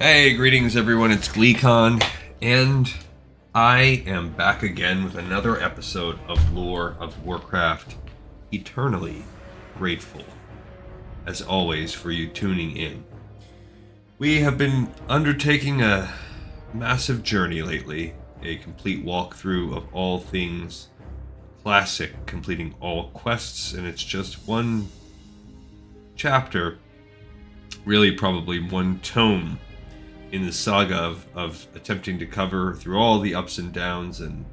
Hey, greetings everyone, it's GleeCon, and I am back again with another episode of Lore of Warcraft. Eternally grateful, as always, for you tuning in. We have been undertaking a massive journey lately, a complete walkthrough of all things classic, completing all quests, and it's just one chapter, really probably one tome in the saga of attempting to cover through all the ups and downs and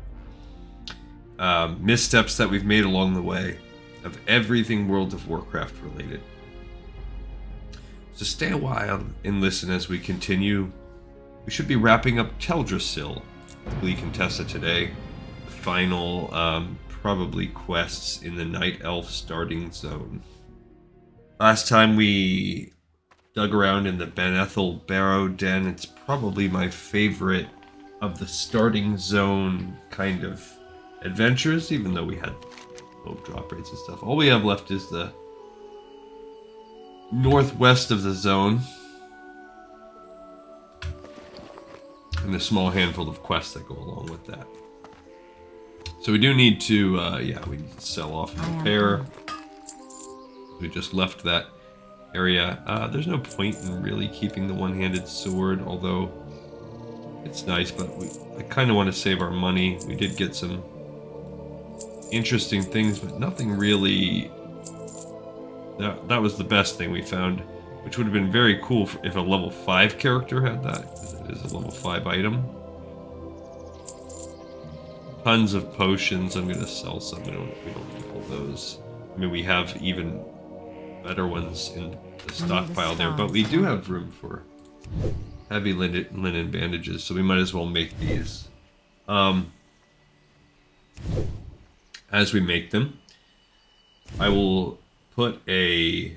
missteps that we've made along the way of everything World of Warcraft related. So stay a while and listen as we continue. We should be wrapping up Teldrassil, Glee Contessa today. The final, probably quests in the Night Elf starting zone. Last time we dug around in the Ben Ethel Barrow Den. It's probably my favorite of the starting zone kind of adventures, even though we had low drop rates and stuff. All we have left is the northwest of the zone and a small handful of quests that go along with that. So we do need to, we need to sell off and repair. We just left that area. There's no point in really keeping the one-handed sword, although it's nice, but I kind of want to save our money. We did get some interesting things, but nothing really. That was the best thing we found, which would have been very cool if a level 5 character had that, because it is a level 5 item. Tons of potions. I'm going to sell some. We don't need all those. I mean, we have even better ones in the stockpile there, but we do have room for heavy linen bandages, so we might as well make these. As we make them, I will put a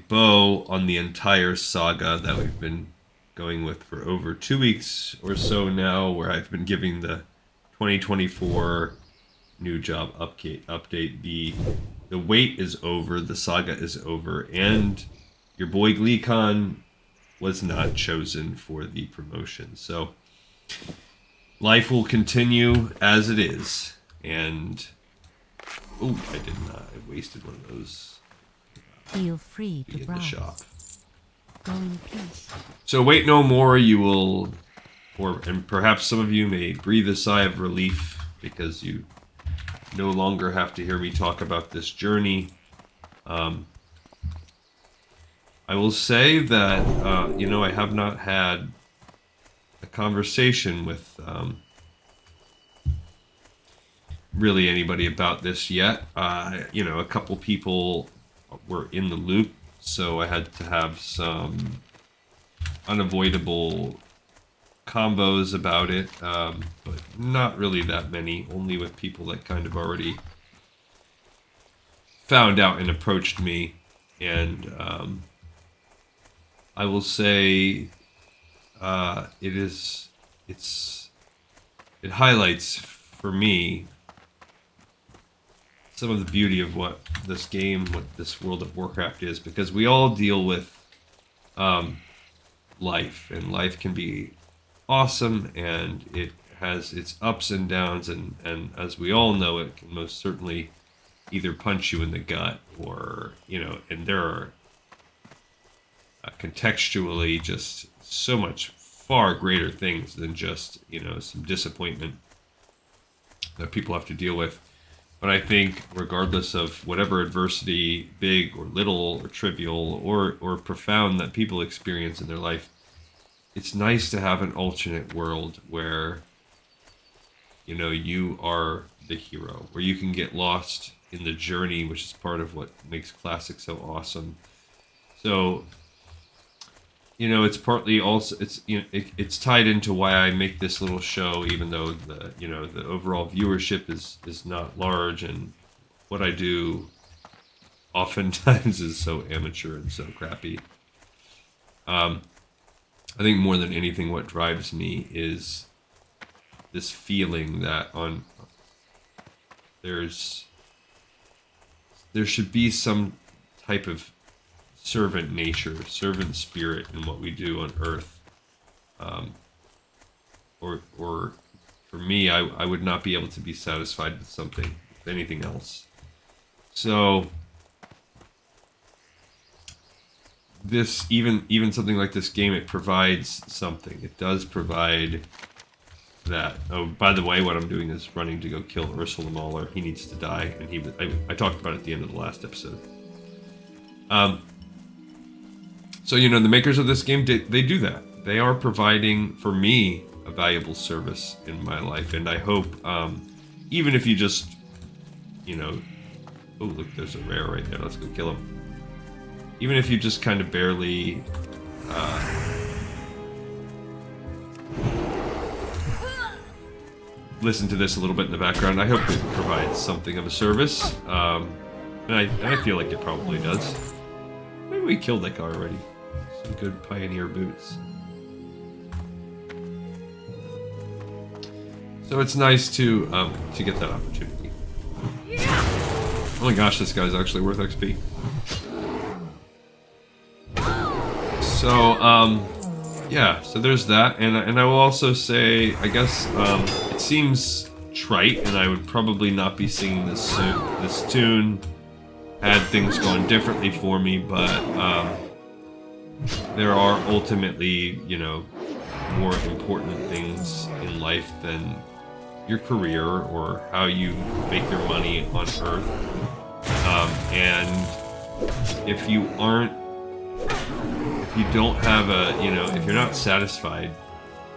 bow on the entire saga that we've been going with for over 2 weeks or so now, where I've been giving the 2024 new job update. The wait is over, the saga is over, and your boy GleeCon was not chosen for the promotion. So life will continue as it is. And oh, I did not. I wasted one of those. Feel free to in browse. the shop. Go in peace. So wait no more. You will, and perhaps some of you may breathe a sigh of relief because you no longer have to hear me talk about this journey. I will say that, I have not had a conversation with really anybody about this yet. A couple people were in the loop, so I had to have some unavoidable combos about it, but not really that many, only with people that kind of already found out and approached me. And I will say it highlights for me some of the beauty of what this game, what this World of Warcraft is, because we all deal with life, and life can be awesome, and it has its ups and downs, and as we all know, it can most certainly either punch you in the gut or, and there are contextually just so much far greater things than just, some disappointment that people have to deal with. But I think regardless of whatever adversity, big or little or trivial or profound, that people experience in their life, it's nice to have an alternate world where, you are the hero, where you can get lost in the journey, which is part of what makes Classic so awesome. So, it's partly also, it's tied into why I make this little show, even though the overall viewership is not large, and what I do oftentimes is so amateur and so crappy. I think more than anything, what drives me is this feeling that there should be some type of servant nature, servant spirit in what we do on Earth. Or for me, I would not be able to be satisfied with something, with anything else. So this, even something like this game, it provides something. It does provide that. Oh, by the way, what I'm doing is running to go kill Ursal the Mauler. He needs to die, and I talked about it at the end of the last episode. So, you know, the makers of this game, they do that. They are providing, for me, a valuable service in my life. And I hope, even if you just, you know... Oh, look, there's a rare right there. Let's go kill him. Even if you just kind of barely... listen to this a little bit in the background, I hope it provides something of a service. And I feel like it probably does. Maybe we killed that guy already. Some good pioneer boots. So it's nice to get that opportunity. Oh my gosh, this guy's actually worth XP. So yeah, so there's that, and I will also say, I guess it seems trite, and I would probably not be singing this tune had things gone differently for me, but there are ultimately, you know, more important things in life than your career or how you make your money on Earth. And if you don't have a, you know, if you're not satisfied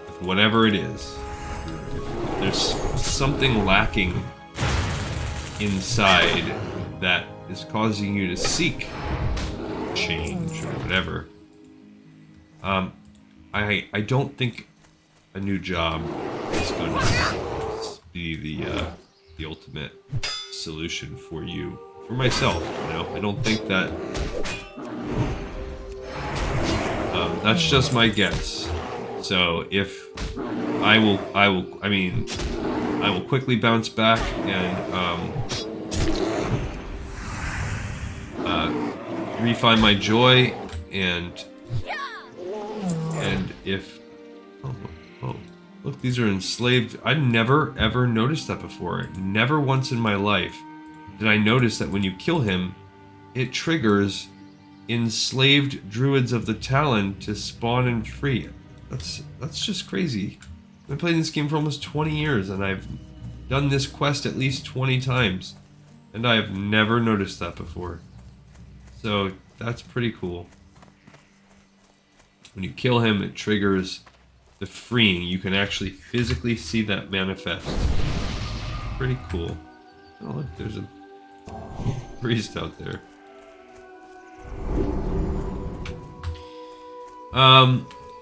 with whatever it is, if there's something lacking inside that is causing you to seek change or whatever, I don't think a new job is going to be the ultimate solution for you. For myself, you know, I don't think that. That's just my guess. So if I will quickly bounce back and refine my joy, and if oh look, these are enslaved. I never ever noticed that before. Never once in my life did I notice that when you kill him, it triggers enslaved druids of the Talon to spawn and free. That's just crazy. I've been playing this game for almost 20 years, and I've done this quest at least 20 times, and I have never noticed that before. So that's pretty cool. When you kill him, it triggers the freeing. You can actually physically see that manifest. Pretty cool. Oh look, there's a priest out there.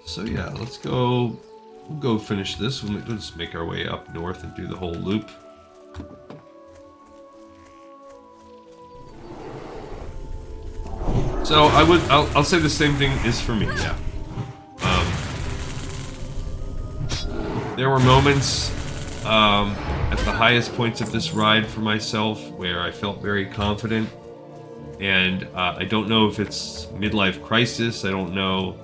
So yeah, let's go. We'll go finish this. We'll just make our way up north and do the whole loop. So I'll say the same thing is for me. Yeah. There were moments at the highest points of this ride for myself where I felt very confident, and I don't know if it's midlife crisis. I don't know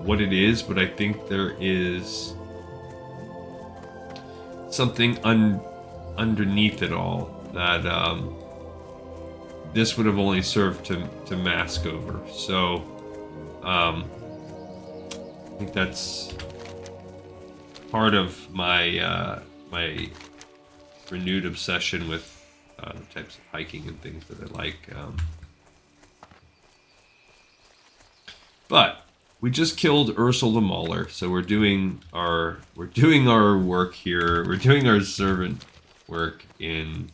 what it is, but I think there is something underneath it all that this would have only served to mask over. So I think that's part of my my renewed obsession with the types of hiking and things that I like. But we just killed Ursal the Mauler, so we're doing our work here. We're doing our servant work in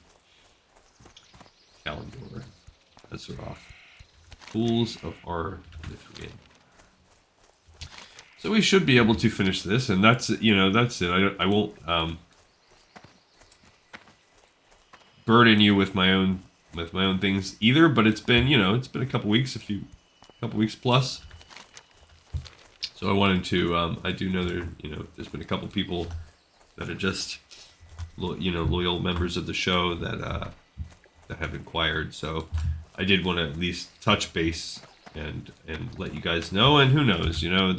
Kalimdor. Azeroth. Pools of Arnithrian. So we should be able to finish this, and that's it. You know, that's it. I won't burden you with my own things either. But it's been, you know, it's been a couple weeks, couple weeks plus. So I wanted to. I do know there's been a couple people that are just, loyal members of the show that have inquired. So I did want to at least touch base and let you guys know. And who knows, you know,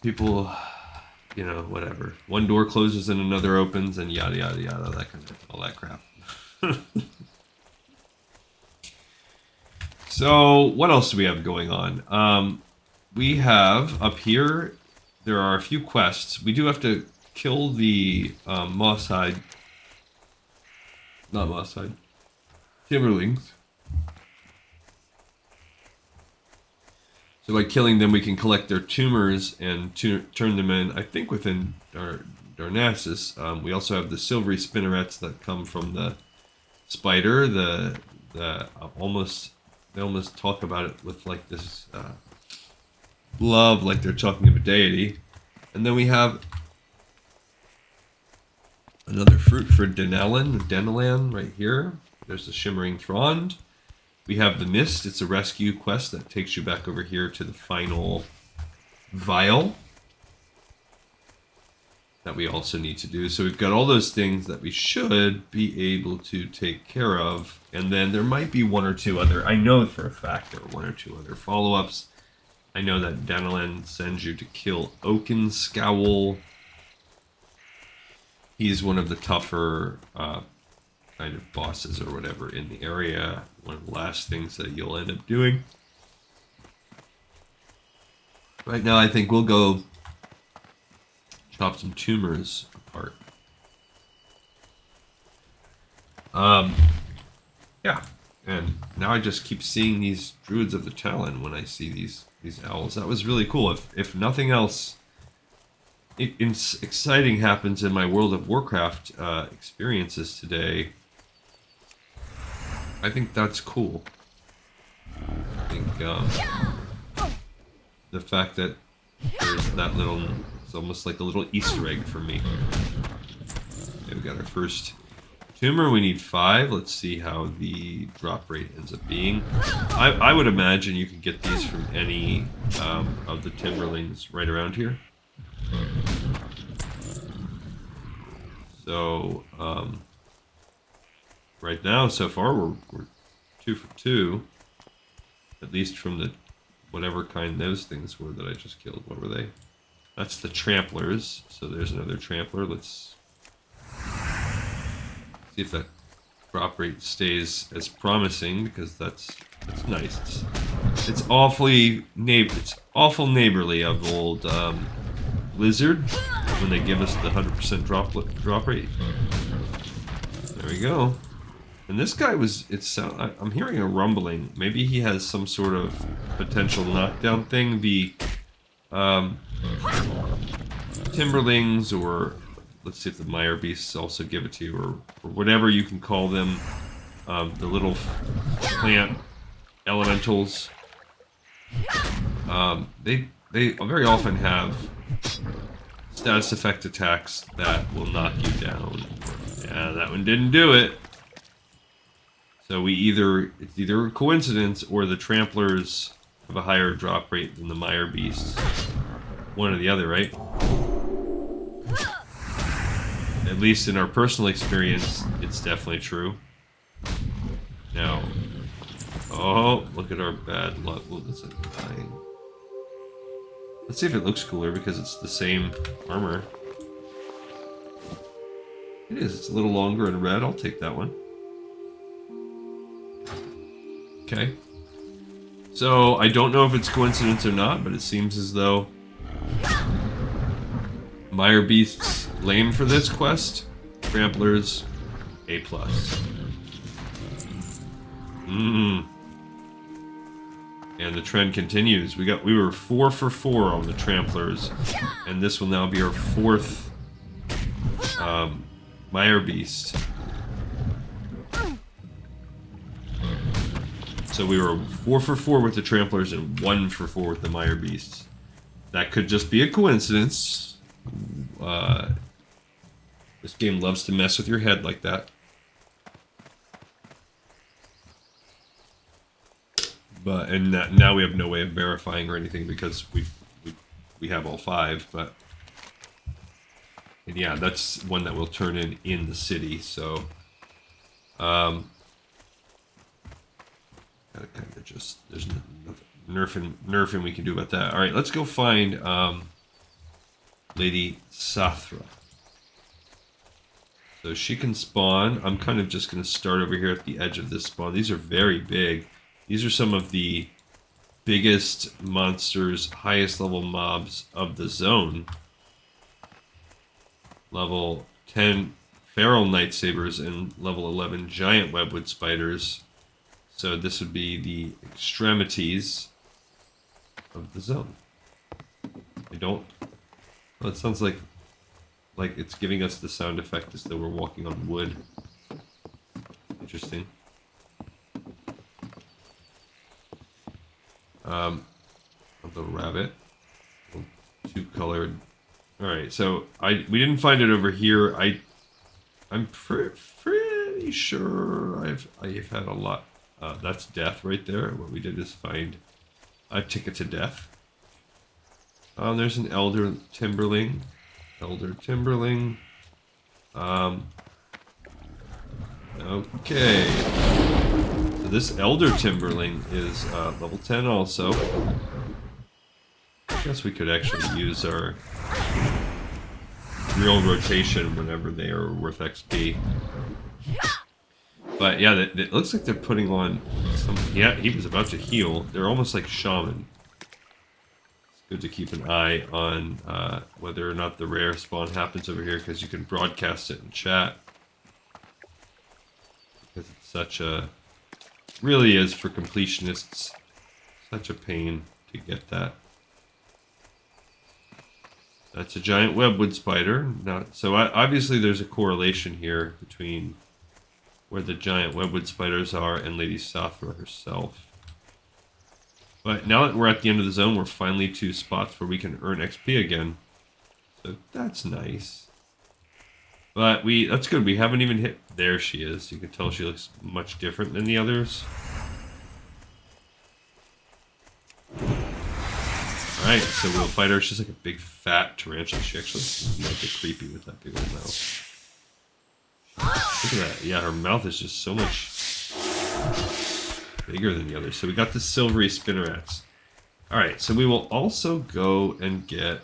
people, you know, whatever. One door closes and another opens, and yada yada yada, that kind of all that crap. So what else do we have going on? We have up here, there are a few quests. We do have to kill the Moss-hide, not Moss-hide, Timberlings. So by killing them, we can collect their tumors and turn them in, I think, within Darnassus. We also have the silvery spinnerets that come from the spider. They almost talk about it with like this love, like they're talking of a deity. And then we have another fruit for Denalan right here. There's the Shimmering Frond. We have the Mist. It's a rescue quest that takes you back over here to the final vial that we also need to do. So we've got all those things that we should be able to take care of. And then there might be one or two other, I know for a fact there are one or two other follow-ups. I know that Denalan sends you to kill Oakenscowl. He's one of the tougher kind of bosses or whatever in the area. One of the last things that you'll end up doing. Right now I think we'll go chop some tumors apart. Yeah, and now I just keep seeing these Druids of the Talon when I see these owls. That was really cool. If nothing else, exciting happens in my World of Warcraft experiences today, I think that's cool. I think the fact that there's that little, it's almost like a little Easter egg for me. Okay, we got our first tumor. We need 5. Let's see how the drop rate ends up being. I would imagine you can get these from any of the Timberlings right around here. So right now, so far, we're 2 for 2. At least from the whatever kind those things were that I just killed. What were they? That's the Tramplers. So there's another Trampler. Let's see if that drop rate stays as promising, because that's nice. It's awful neighborly of old Blizzard when they give us the 100% drop rate. There we go. And this guy was, I'm hearing a rumbling. Maybe he has some sort of potential knockdown thing. The Timberlings, or let's see if the Mire Beasts also give it to you, or whatever you can call them. The little plant elementals. They very often have status effect attacks that will knock you down. Yeah, that one didn't do it. So it's either a coincidence or the Tramplers have a higher drop rate than the Mire Beasts. One or the other, right? At least in our personal experience, it's definitely true. Now, oh, look at our bad luck. What is it? 9. Let's see if it looks cooler because it's the same armor. It is. It's a little longer in red. I'll take that one. Okay. So, I don't know if it's coincidence or not, but it seems as though Mire Beasts lame for this quest. Tramplers A+. And the trend continues. We were 4 for 4 on the Tramplers, and this will now be our 4th Mire Beast. So we were 4 for 4 with the Tramplers and 1 for 4 with the Mire Beasts. That could just be a coincidence. This game loves to mess with your head like that. But now we have no way of verifying or anything because we have all 5. But and yeah, that's one that will turn in the city. So Gotta kind of just, there's nothing nerfing we can do about that. All right, let's go find Lady Sathrah. So she can spawn. I'm kind of just going to start over here at the edge of this spawn. These are very big. These are some of the biggest monsters, highest level mobs of the zone. Level 10 feral night sabers and level 11 giant webwood spiders. So this would be the extremities of the zone. I don't... Well, it sounds like it's giving us the sound effect as though we're walking on wood. Interesting. A little rabbit. Two-colored. Alright, so we didn't find it over here. I'm pretty sure I've had a lot. That's death right there. What we did is find a ticket to death. There's an elder timberling. Okay. So this elder timberling is level 10 also. I guess we could actually use our real rotation whenever they are worth XP. But yeah, it looks like they're putting on some... Yeah, he was about to heal. They're almost like shaman. Good to keep an eye on whether or not the rare spawn happens over here, because you can broadcast it in chat. Because it's such a... Really is, for completionists, such a pain to get that. That's a giant webwood spider. So obviously there's a correlation here between where the giant webwood spiders are and Lady Sathrah herself. But now that we're at the end of the zone, we're finally to spots where we can earn XP again. So that's nice. But that's good. We haven't even hit... There she is. You can tell she looks much different than the others. Alright, so we'll fight her. She's like a big fat tarantula. She actually is a bit creepy with that big old mouth. Look at that. Yeah, her mouth is just so much bigger than the others. So we got the silvery spinnerets. Alright, so we will also go and get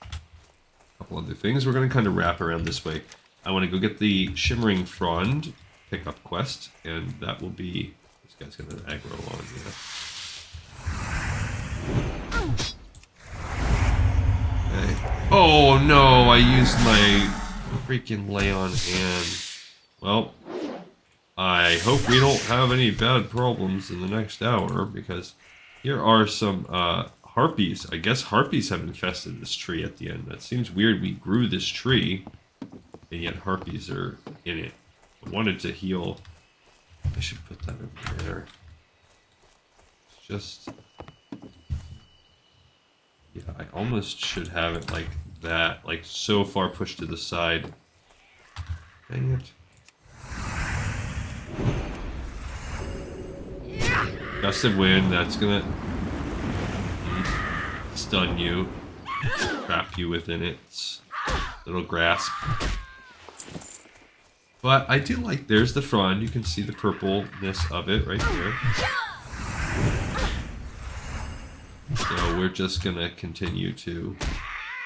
a couple other things. We're going to kind of wrap around this way. I want to go get the Shimmering Frond pickup quest, and that will be... This guy's going to aggro on, yeah. Okay. Oh no, I used my freaking lay on hand. Well, I hope we don't have any bad problems in the next hour, because here are some harpies. I guess harpies have infested this tree at the end. That seems weird. We grew this tree, and yet harpies are in it. I wanted to heal. I should put that over there. It's just... Yeah, I almost should have it like that, like so far pushed to the side. Dang it. Gust of wind, that's gonna stun you, trap you within its little grasp. But I do like, there's the frond, you can see the purpleness of it right there. So we're just gonna continue to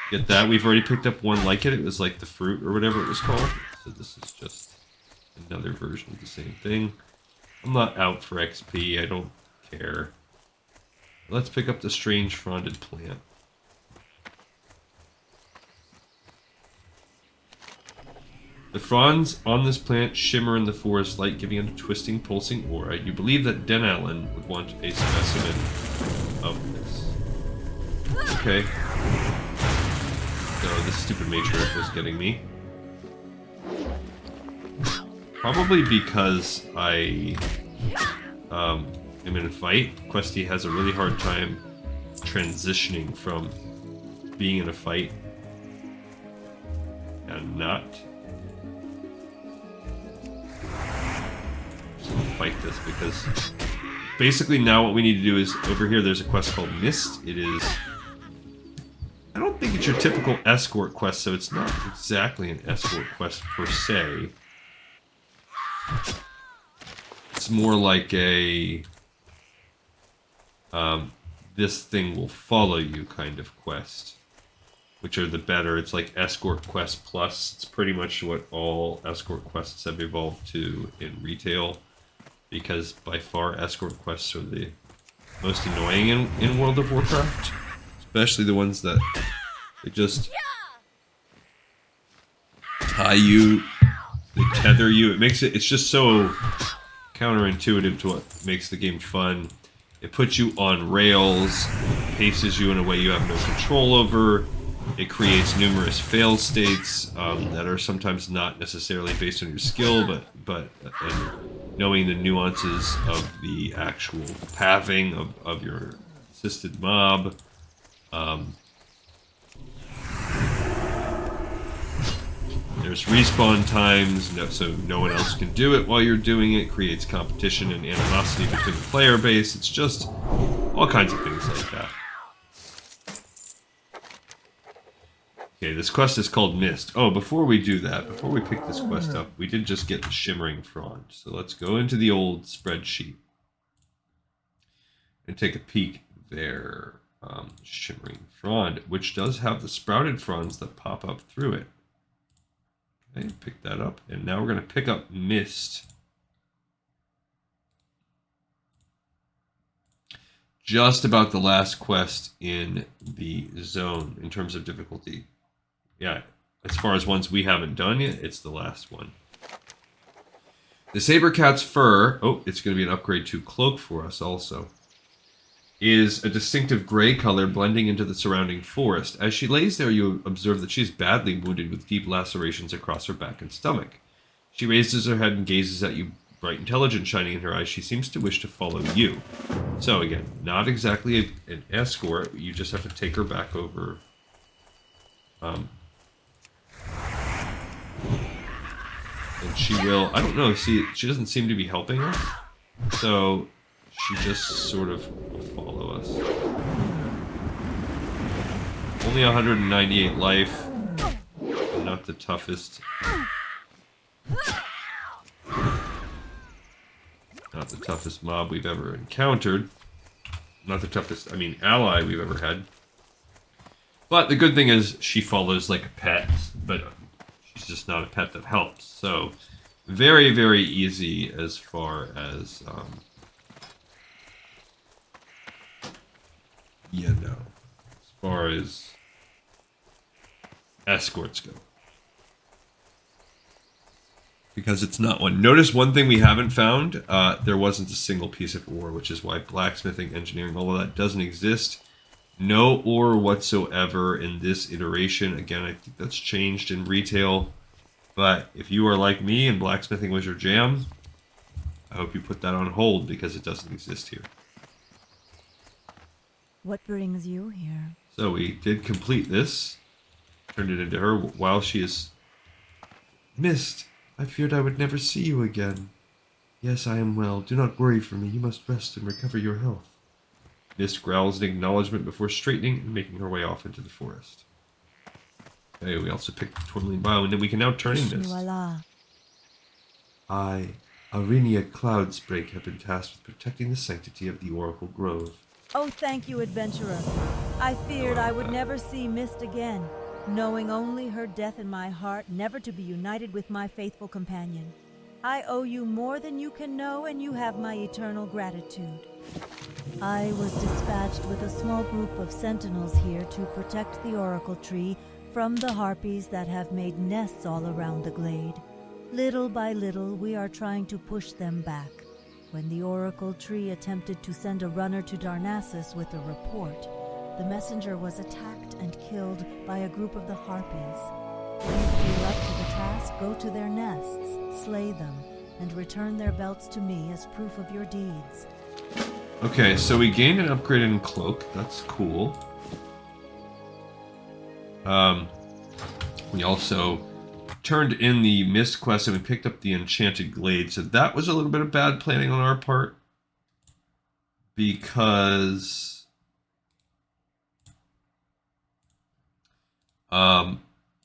get that. We've already picked up one like it. It was like the fruit or whatever it was called. So this is just another version of the same thing. I'm not out for XP. I don't care. Let's pick up the strange fronded plant. The fronds on this plant shimmer in the forest light, giving it a twisting, pulsing aura. You believe that Denalan would want a specimen of this. Okay. So this stupid matriarch was getting me. Probably because I am in a fight. Questy has a really hard time transitioning from being in a fight and not. Fight this, because basically now what we need to do is, over here there's a quest called Mist. It is, I don't think it's your typical escort quest, so it's not exactly an escort quest per se. It's more like a this thing will follow you kind of quest, which are the better. It's like Escort Quest Plus. It's pretty much what all Escort Quests have evolved to in retail, because by far Escort Quests are the most annoying in World of Warcraft, especially the ones that they just tie you, they tether you. It's just so counterintuitive to what makes the game fun. It puts you on rails, paces you in a way you have no control over. It creates numerous fail states that are sometimes not necessarily based on your skill, but knowing the nuances of the actual pathing of your assisted mob. There's respawn times, so no one else can do it while you're doing it. Creates competition and animosity between the player base. It's just all kinds of things like that. Okay, this quest is called Mist. Oh, before we do that, before we pick this quest up, we did just get the Shimmering Frond. So let's go into the old spreadsheet and take a peek there. Shimmering Frond, which does have the Sprouted Fronds that pop up through it. Okay, pick that up. And now we're going to pick up Mist. Just about the last quest in the zone in terms of difficulty. Yeah, as far as ones we haven't done yet, it's the last one. The Saber Cat's fur, oh, it's going to be an upgrade to cloak for us also, is a distinctive gray color blending into the surrounding forest. As she lays there, you observe that she is badly wounded with deep lacerations across her back and stomach. She raises her head and gazes at you, bright intelligence shining in her eyes. She seems to wish to follow you. So again, not exactly an escort. You just have to take her back over. And she will, I don't know, see, she doesn't seem to be helping us. So she just sort of will follow us. Only 198 life. Not the toughest. Not the toughest mob we've ever encountered. Not the toughest, I mean, ally we've ever had. But the good thing is she follows like a pet, but she's just not a pet that helps. So very, very easy as far as, you know, as far as escorts go. Because it's not one. Notice one thing we haven't found. There wasn't a single piece of ore, which is why blacksmithing, engineering, all of that doesn't exist. No ore whatsoever in this iteration. Again, I think that's changed in retail. But if you are like me and blacksmithing was your jam, I hope you put that on hold because it doesn't exist here. What brings you here? So we did complete this. Turned it into her while she is... Mist, I feared I would never see you again. Yes, I am well. Do not worry for me. You must rest and recover your health. Mist growls in acknowledgement before straightening and making her way off into the forest. Okay, we also picked the Twirling Bow, and then we can now turn in Mist. I, Arinia Cloudsbreak, have been tasked with protecting the sanctity of the Oracle Grove. Oh, thank you, adventurer. I feared I would never see Mist again, knowing only her death in my heart, never to be united with my faithful companion. I owe you more than you can know, and you have my eternal gratitude. I was dispatched with a small group of sentinels here to protect the Oracle Tree from the harpies that have made nests all around the glade. Little by little, we are trying to push them back. When the Oracle Tree attempted to send a runner to Darnassus with a report, the messenger was attacked and killed by a group of the harpies. If you're up to the task, go to their nests, slay them, and return their belts to me as proof of your deeds. Okay, so we gained an upgrade in Cloak. That's cool. We also turned in the Mist quest and we picked up the Enchanted Glade. So that was a little bit of bad planning on our part. Because...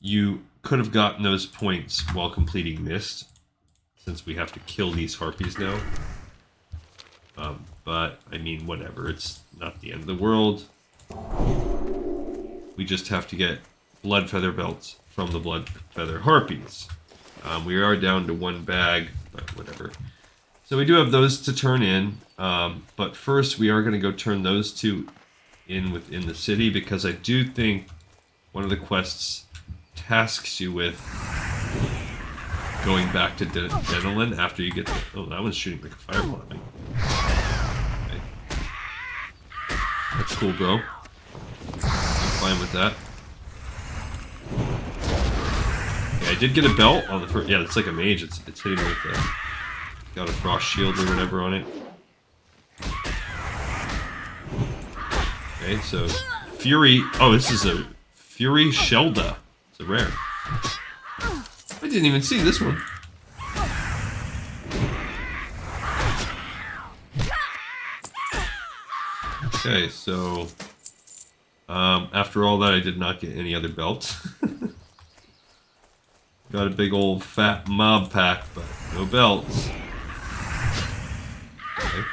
you could have gotten those points while completing Mist. Since we have to kill these harpies now. But, I mean, whatever. It's not the end of the world. We just have to get blood feather belts from the blood feather harpies. We are down to 1 bag, but whatever. So we do have those to turn in. But first, we are going to go turn those 2 in within the city, because I do think one of the quests tasks you with going back to Denalan after you get the... Oh, that one's shooting like a fireball at me. Okay. That's cool, bro. I'm fine with that. Yeah, I did get a belt on the first... Yeah, it's like a mage. It's hitting me with the... Got a frost shield or whatever on it. Okay, so... Fury... Oh, this is a... Fury Shelda. It's a rare. I didn't even see this one. Okay, so... after all that, I did not get any other belts. Got a big old fat mob pack, but no belts. Okay.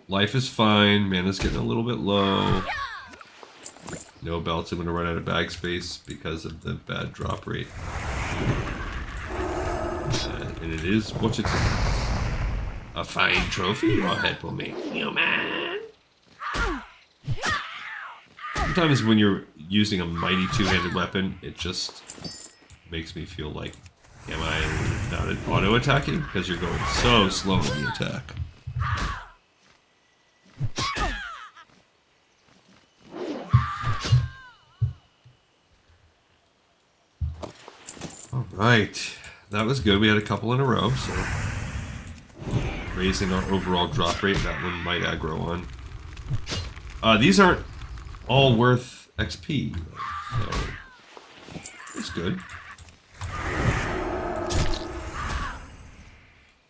Life is fine. Mana's getting a little bit low. No belts. I'm going to run out of bag space because of the bad drop rate. And it is what it's a fine trophy your head will make you man. Sometimes when you're using a mighty two-handed weapon, it just makes me feel like, am I not auto-attacking? Because you're going so slow in the attack. Alright, that was good. We had a couple in a row, so raising our overall drop rate, that one might aggro on. These aren't all worth XP, so it's good.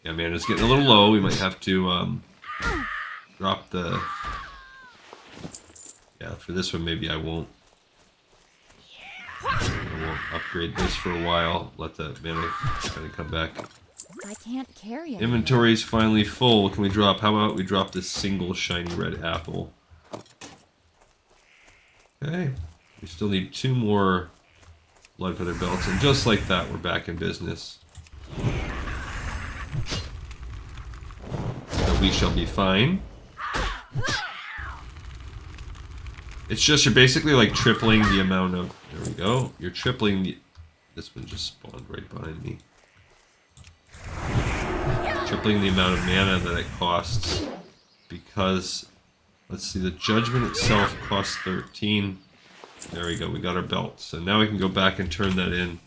Yeah, man, it's getting a little low. We might have to drop the... Yeah, for this one, maybe I won't upgrade this for a while. Let that mana kind of come back. I can't carry it. Inventory's finally full. What can we drop? How about we drop this single shiny red apple? Okay. We still need 2 more blood feather belts, and just like that, we're back in business. So we shall be fine. It's just you're basically like tripling the amount of... There we go. You're tripling the... This one just spawned right behind me. Tripling the amount of mana that it costs. Because... Let's see, the judgment itself costs 13. There we go, we got our belt. So now we can go back and turn that in.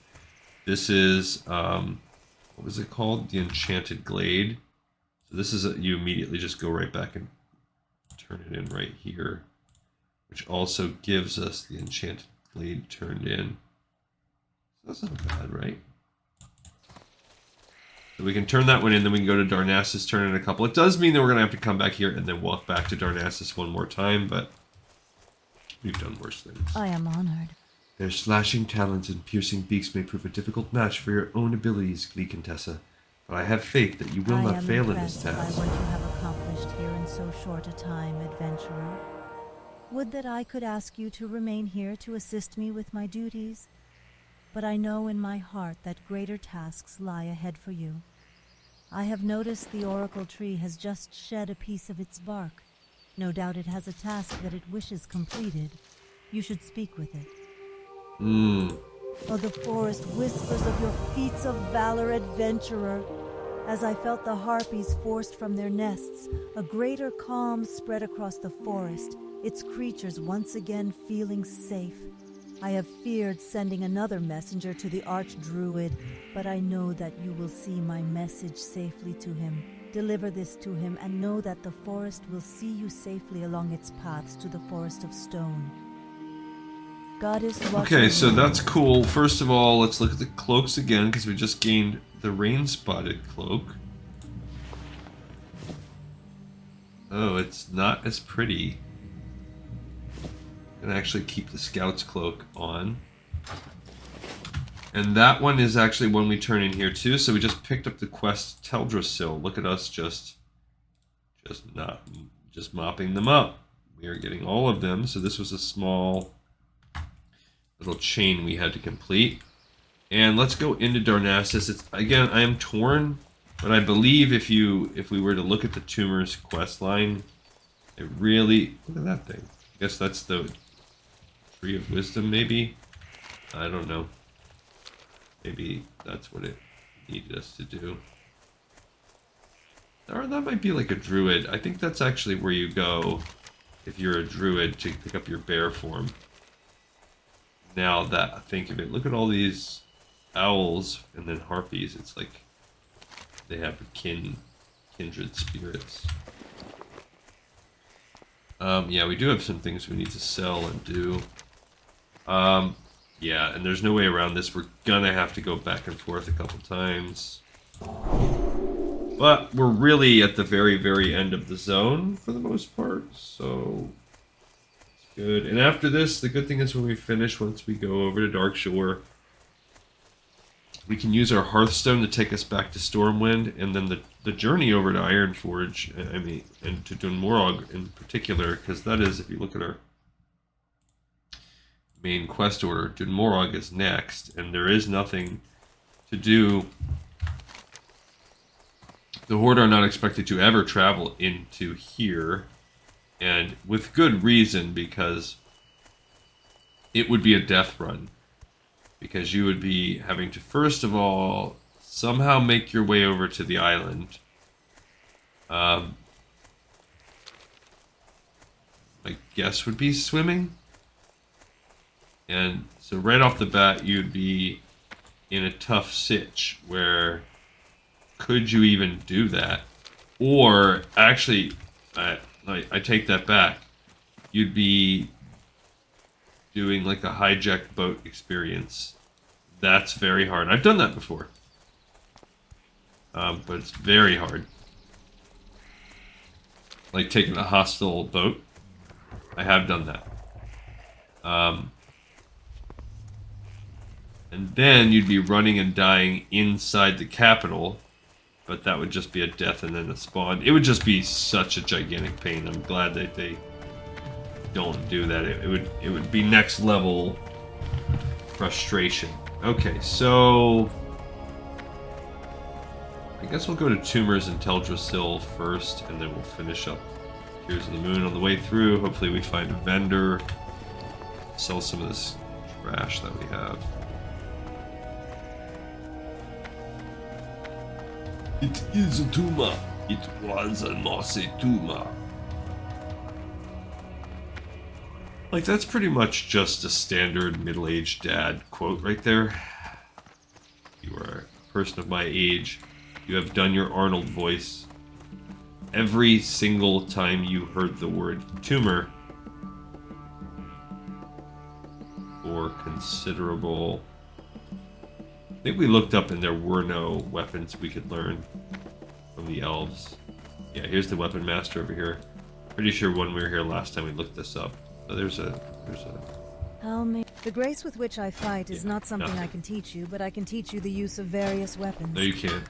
This is... what was it called? The Enchanted Glade. So this is... you immediately just go right back and turn it in right here. Which also gives us the Enchanted Glade turned in. So that's not bad, right? So we can turn that one in, then we can go to Darnassus, turn in a couple. It does mean that we're going to have to come back here and then walk back to Darnassus one more time, but we've done worse things. I am honored. Their slashing talons and piercing beaks may prove a difficult match for your own abilities, Gleekantessa, but I have faith that you will not fail in this task. I am impressed by what you have accomplished here in so short a time, adventurer. Would that I could ask you to remain here to assist me with my duties, but I know in my heart that greater tasks lie ahead for you. I have noticed the oracle tree has just shed a piece of its bark. No doubt it has a task that it wishes completed. You should speak with it. Oh, the forest whispers of your feats of valor, adventurer. As I felt the harpies forced from their nests, a greater calm spread across the forest, its creatures once again feeling safe. I have feared sending another messenger to the Archdruid, but I know that you will see my message safely to him. Deliver this to him and know that the forest will see you safely along its paths to the Forest of Stone. God is watching. Okay, so that's cool. First of all, let's look at the cloaks again, because we just gained the rain-spotted cloak. Oh, it's not as pretty. And actually keep the scout's cloak on. And that one is actually one we turn in here too, so we just picked up the quest Teldrassil. Look at us just Just mopping them up. We are getting all of them. So this was a small little chain we had to complete. And let's go into Darnassus. Again, I am torn, but I believe if we were to look at the Tumors quest line, it really, look at that thing. I guess that's the Tree of Wisdom, maybe? I don't know. Maybe that's what it needed us to do. Or that might be like a druid. I think that's actually where you go if you're a druid to pick up your bear form. Now that I think of it, look at all these owls and then harpies. It's like they have kindred spirits. Yeah, we do have some things we need to sell and do. Yeah, and there's no way around this. We're gonna have to go back and forth a couple times. But we're really at the very, very end of the zone for the most part, so it's good. And after this, the good thing is when we finish, once we go over to Darkshore, we can use our Hearthstone to take us back to Stormwind, and then the journey over to Ironforge, and to Dunmorog in particular, because that is, if you look at our main quest order, Dunmorog is next, and there is nothing to do. The Horde are not expected to ever travel into here, and with good reason, because it would be a death run. Because you would be having to, first of all, somehow make your way over to the island. My guess would be swimming. And so right off the bat, you'd be in a tough sitch where could you even do that? Or actually, I take that back. You'd be doing like a hijacked boat experience. That's very hard. I've done that before. But it's very hard. Like taking a hostile boat. I have done that. And then you'd be running and dying inside the capital. But that would just be a death and then a spawn. It would just be such a gigantic pain. I'm glad that they don't do that. It would be next level frustration. Okay, so I guess we'll go to Tumors and Teldrassil first, and then we'll finish up Tears of the Moon on the way through. Hopefully we find a vendor, sell some of this trash that we have. It is a tumor. It was a mossy tumor. Like, that's pretty much just a standard middle-aged dad quote right there. You are a person of my age. You have done your Arnold voice. Every single time you heard the word tumor, for considerable... I think we looked up and there were no weapons we could learn from the elves. Yeah, here's the weapon master over here. Pretty sure when we were here last time we looked this up. So there's a... The grace with which I fight is not something I can teach you, but I can teach you the use of various weapons. No, you can't.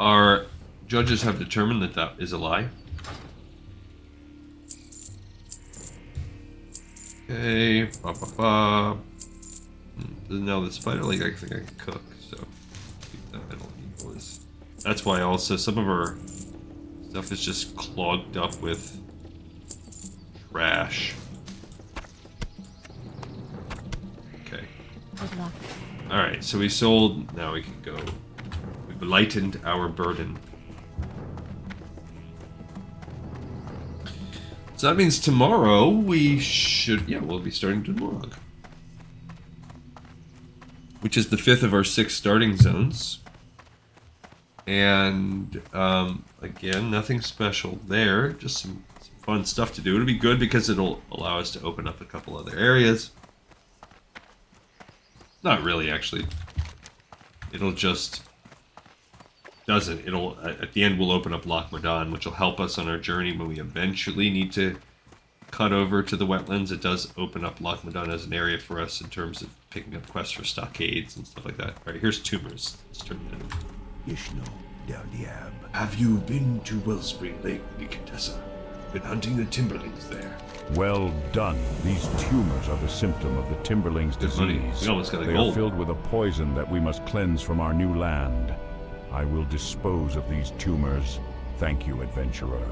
Our judges have determined that that is a lie. Okay, ba-ba-ba. Now the spider leg I think I can cook, so keep that. I don't need those. That's why also some of our stuff is just clogged up with trash. Okay. Good luck. Alright, so we sold, now we can go. We've lightened our burden. So that means tomorrow we should, we'll be starting Dunmorog. Which is the 5th of our 6 starting zones. And, again, nothing special there. Just some fun stuff to do. It'll be good because it'll allow us to open up a couple other areas. Not really, actually. It'll just... doesn't. It'll, at the end, we'll open up Loch Modan, which will help us on our journey when we eventually need to cut over to the wetlands. It does open up Loch Modan as an area for us in terms of picking up quests for stockades and stuff like that. Alright, here's Tumors. Let's turn that in. Ishno, Have you been to Wellspring Lake, Contessa? Been hunting the Timberlings there. Well done. These tumors are the symptom of the Timberling's Good money. disease. We almost got a They gold. are filled with a poison that we must cleanse from our new land. I will dispose of these tumors. Thank you, adventurer.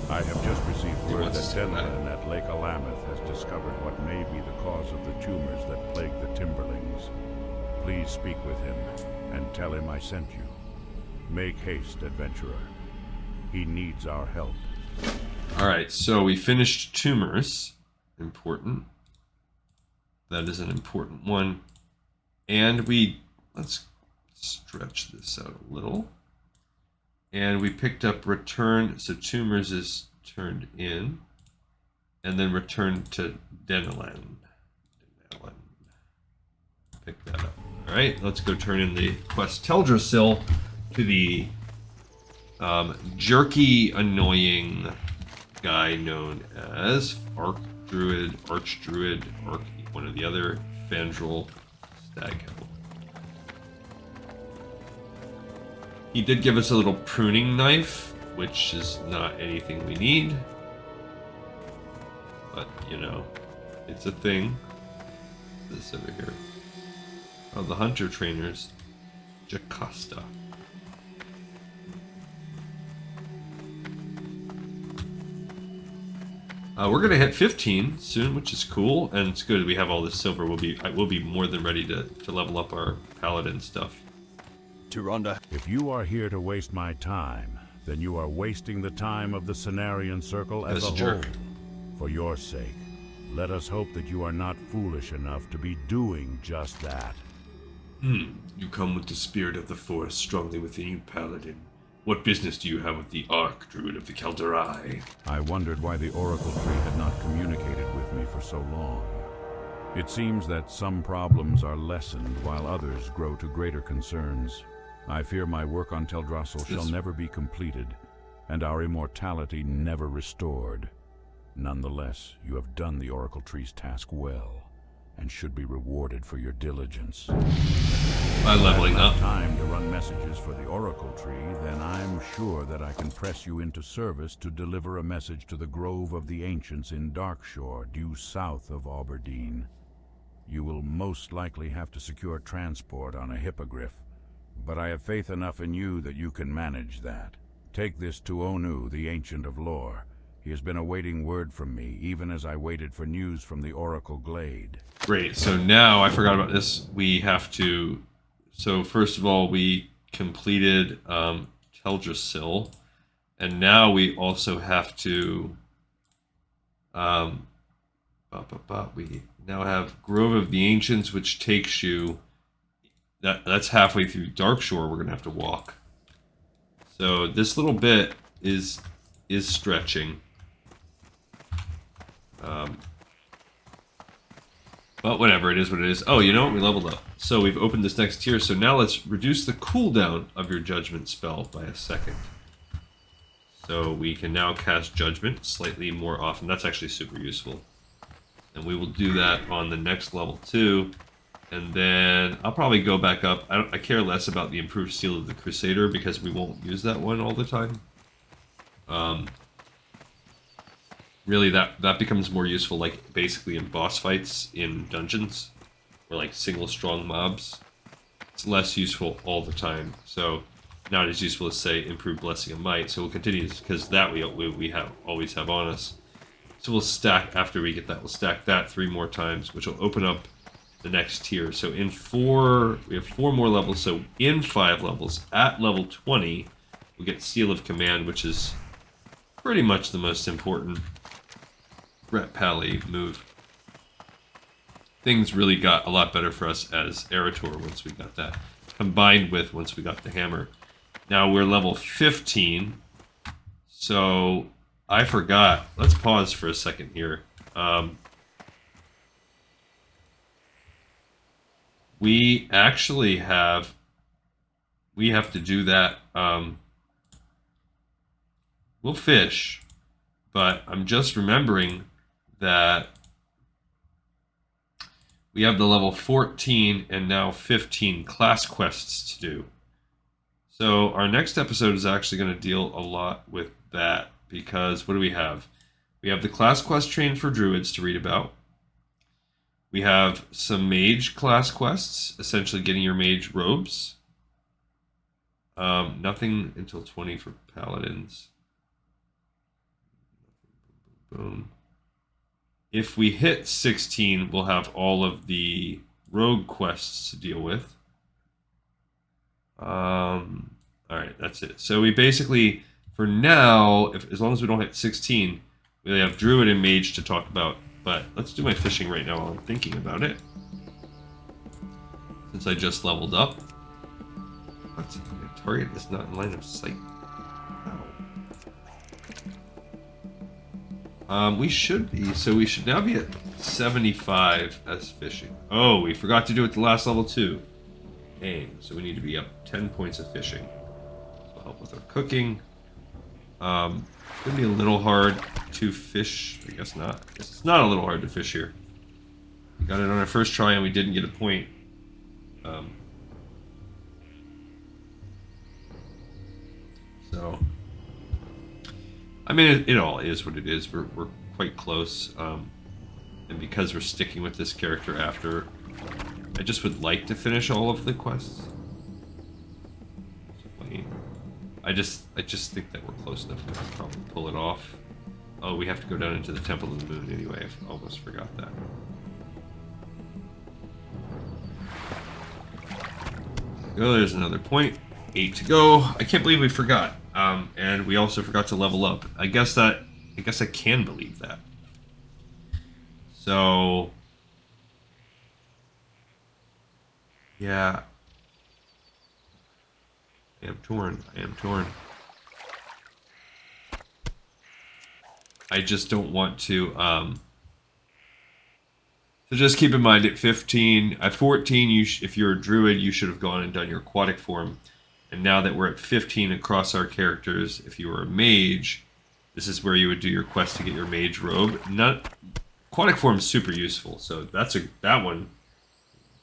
I have just received He word that wants to say that. Denalan at Lake Alameth has discovered what may be the cause of the tumors that plague the Timberlings. Please speak with him and tell him I sent you. Make haste, adventurer. He needs our help. Alright, so we finished Tumors. Important. That is an important one. And let's stretch this out a little. And we picked up Return, so Tumors is turned in. And then Return to Denalan. Pick that up. Alright, let's go turn in the quest Teldrassil to the jerky, annoying guy known as Archdruid, one or the other, Fandral Staghill. He did give us a little pruning knife, which is not anything we need. But, you know, it's a thing. This over here. Oh, the hunter trainers. Jocasta. We're gonna hit 15 soon, which is cool, and it's good we have all this silver. We'll be more than ready to level up our paladin stuff. If you are here to waste my time, then you are wasting the time of the Cenarian Circle as a Messenger. whole. For your sake, let us hope that you are not foolish enough to be doing just that. You come with the spirit of the forest strongly within you, paladin. What business do you have with the Archdruid of the Keldarai? I wondered why the Oracle Tree had not communicated with me for so long. It seems that some problems are lessened while others grow to greater concerns. I fear my work on Teldrassil shall never be completed, and our immortality never restored. Nonetheless, you have done the Oracle Tree's task well, and should be rewarded for your diligence. By leveling up. Time to run messages for the Oracle Tree, then I'm sure that I can press you into service to deliver a message to the Grove of the Ancients in Darkshore, due south of Aberdeen. You will most likely have to secure transport on a hippogriff, but I have faith enough in you that you can manage that. Take this to Onu, the Ancient of Lore. He has been awaiting word from me, even as I waited for news from the Oracle Glade. Great, so now, I forgot about this, we have to... So first of all, we completed Teldrassil, and now we also have to... we now have Grove of the Ancients, which takes you... That's halfway through Darkshore we're going to have to walk. So this little bit is stretching. But whatever, it is what it is. Oh, you know what? We leveled up. So we've opened this next tier. So now let's reduce the cooldown of your Judgment spell by a second. So we can now cast Judgment slightly more often. That's actually super useful. And we will do that on the next level too. And then I'll probably go back up. I care less about the improved Seal of the Crusader because we won't use that one all the time. Really, that becomes more useful, like, basically in boss fights in dungeons, or, like, single strong mobs. It's less useful all the time, so not as useful as, say, improved Blessing of Might. So we'll continue, because that we always have on us. So we'll stack, after we get that, we'll stack that 3 more times, which will open up the next tier. So we have 4 more levels, so in 5 levels, at level 20, we'll get Seal of Command, which is pretty much the most important Ret Pally move. Things really got a lot better for us as Erator once we got that, combined with once we got the hammer. Now we're level 15, so I forgot. Let's pause for a second here. We actually have to do that. We'll fish, but I'm just remembering that we have the level 14 and now 15 class quests to do. So our next episode is actually going to deal a lot with that, because what do we have? We have the class quest train for druids to read about. We have some mage class quests, essentially getting your mage robes. Nothing until 20 for paladins. Boom. If we hit 16, we'll have all of the rogue quests to deal with. Alright, that's it. So we basically, for now, as long as we don't hit 16, we have druid and mage to talk about. But let's do my fishing right now while I'm thinking about it. Since I just leveled up. What? My target is not in line of sight. Ow. We should be. So we should now be at 75 as fishing. Oh, we forgot to do it the last level too. Dang. So we need to be up 10 points of fishing. That'll help with our cooking. It's going to be a little hard to fish. I guess not. I guess it's not a little hard to fish here. We got it on our first try and we didn't get a point. So, I mean, it all is what it is. We're quite close. And because we're sticking with this character after, I just would like to finish all of the quests. I just think that we're close enough to probably pull it off. Oh, we have to go down into the Temple of the Moon anyway. I almost forgot that. Oh, there's another point. 8 to go. I can't believe we forgot. And we also forgot to level up. I guess I can believe that. So, yeah. I am torn. I just don't want to, so just keep in mind at 15, at 14, if you're a druid, you should have gone and done your aquatic form. And now that we're at 15 across our characters, if you were a mage, this is where you would do your quest to get your mage robe. Aquatic form is super useful, so that one,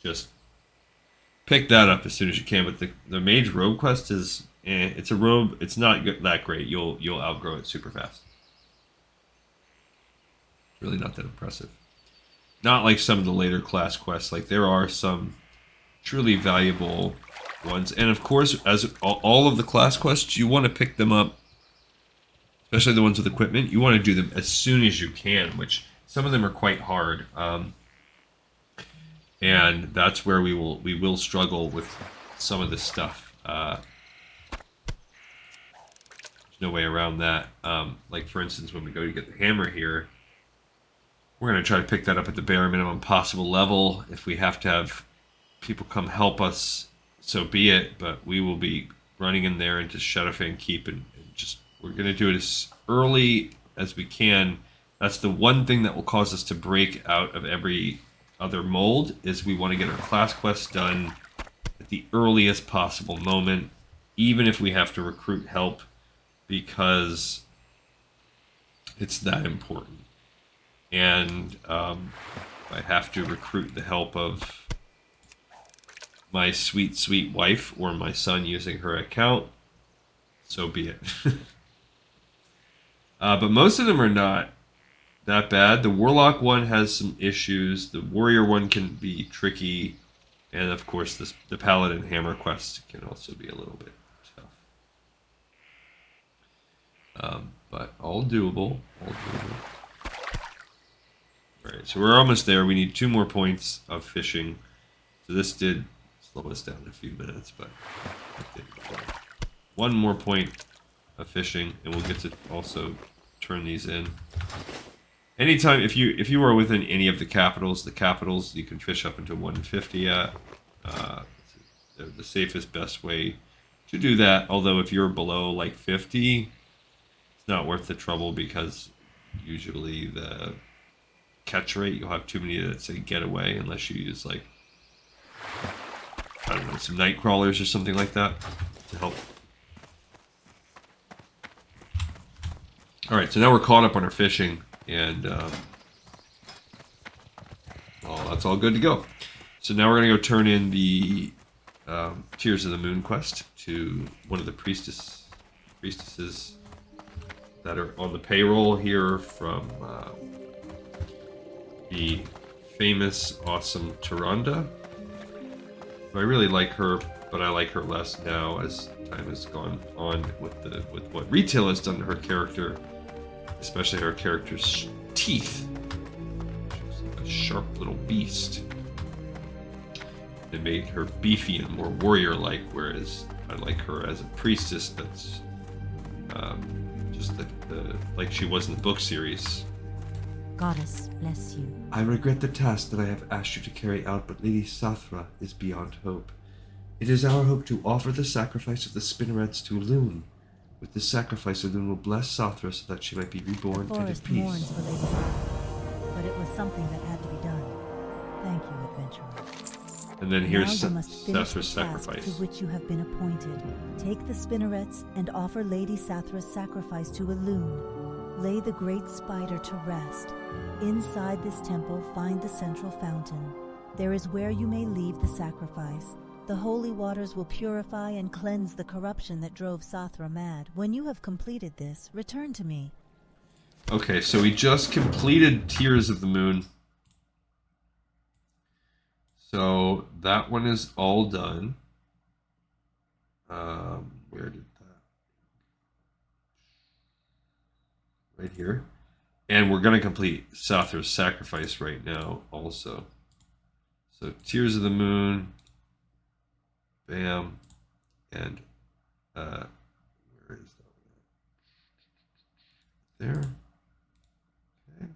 just pick that up as soon as you can. But the mage robe quest is, it's a robe. It's not that great. You'll outgrow it super fast. Really not that impressive. Not like some of the later class quests. Like there are some truly valuable ones, and of course, as all of the class quests, you want to pick them up, especially the ones with equipment. You want to do them as soon as you can, which some of them are quite hard. And that's where we will struggle with some of this stuff. There's no way around that. Like for instance, when we go to get the hammer here, we're going to try to pick that up at the bare minimum possible level. If we have to have people come help us, so be it. But we will be running in there into Shadowfang Keep, and just we're going to do it as early as we can. That's the one thing that will cause us to break out of every other mold, is we want to get our class quests done at the earliest possible moment, even if we have to recruit help, because it's that important. And I have to recruit the help of my sweet, sweet wife or my son using her account, so be it. But most of them are not that bad. The Warlock one has some issues. The Warrior one can be tricky. And of course, the Paladin Hammer quest can also be a little bit tough. But all doable. Alright, so we're almost there. We need 2 more points of fishing. So this did slow us down a few minutes, but it did. 1 more point of fishing, and we'll get to also turn these in. Anytime, if you are within any of the capitals you can fish up into 150 at. The safest, best way to do that. Although if you're below like 50, it's not worth the trouble, because usually the catch rate, you'll have too many that say get away, unless you use like, I don't know, some night crawlers or something like that to help. Alright, so now we're caught up on our fishing, and well, that's all good to go. So now we're going to go turn in the Tears of the Moon quest to one of the priestesses that are on the payroll here from the famous, awesome Tyrande. I really like her, but I like her less now as time has gone on with what retail has done to her character, especially her character's teeth. She's like a sharp little beast. It made her beefy and more warrior-like, whereas I like her as a priestess that's just like she was in the book series. Goddess bless you. I regret the task that I have asked you to carry out, but Lady Sathrah is beyond hope. It is our hope to offer the sacrifice of the spinnerets to Elune. With this sacrifice, Elune will bless Sathrah so that she might be reborn The and at forest peace. mourns for Lady Sathrah, but it was something that had to be done. Thank you, adventurer. And then here's Now you must finish the Sathrah's task sacrifice. to which you have been appointed. Take the spinnerets and offer Lady Sathrah's sacrifice to Elune. Lay the great spider to rest. Inside this temple, find the central fountain. There is where you may leave the sacrifice. The holy waters will purify and cleanse the corruption that drove Sathrah mad. When you have completed this, return to me. Okay, so we just completed Tears of the Moon. So that one is all done. Where did that? Right here. And we're going to complete Sathrah's sacrifice right now also. So Tears of the Moon. Bam. And where is that? There. Okay.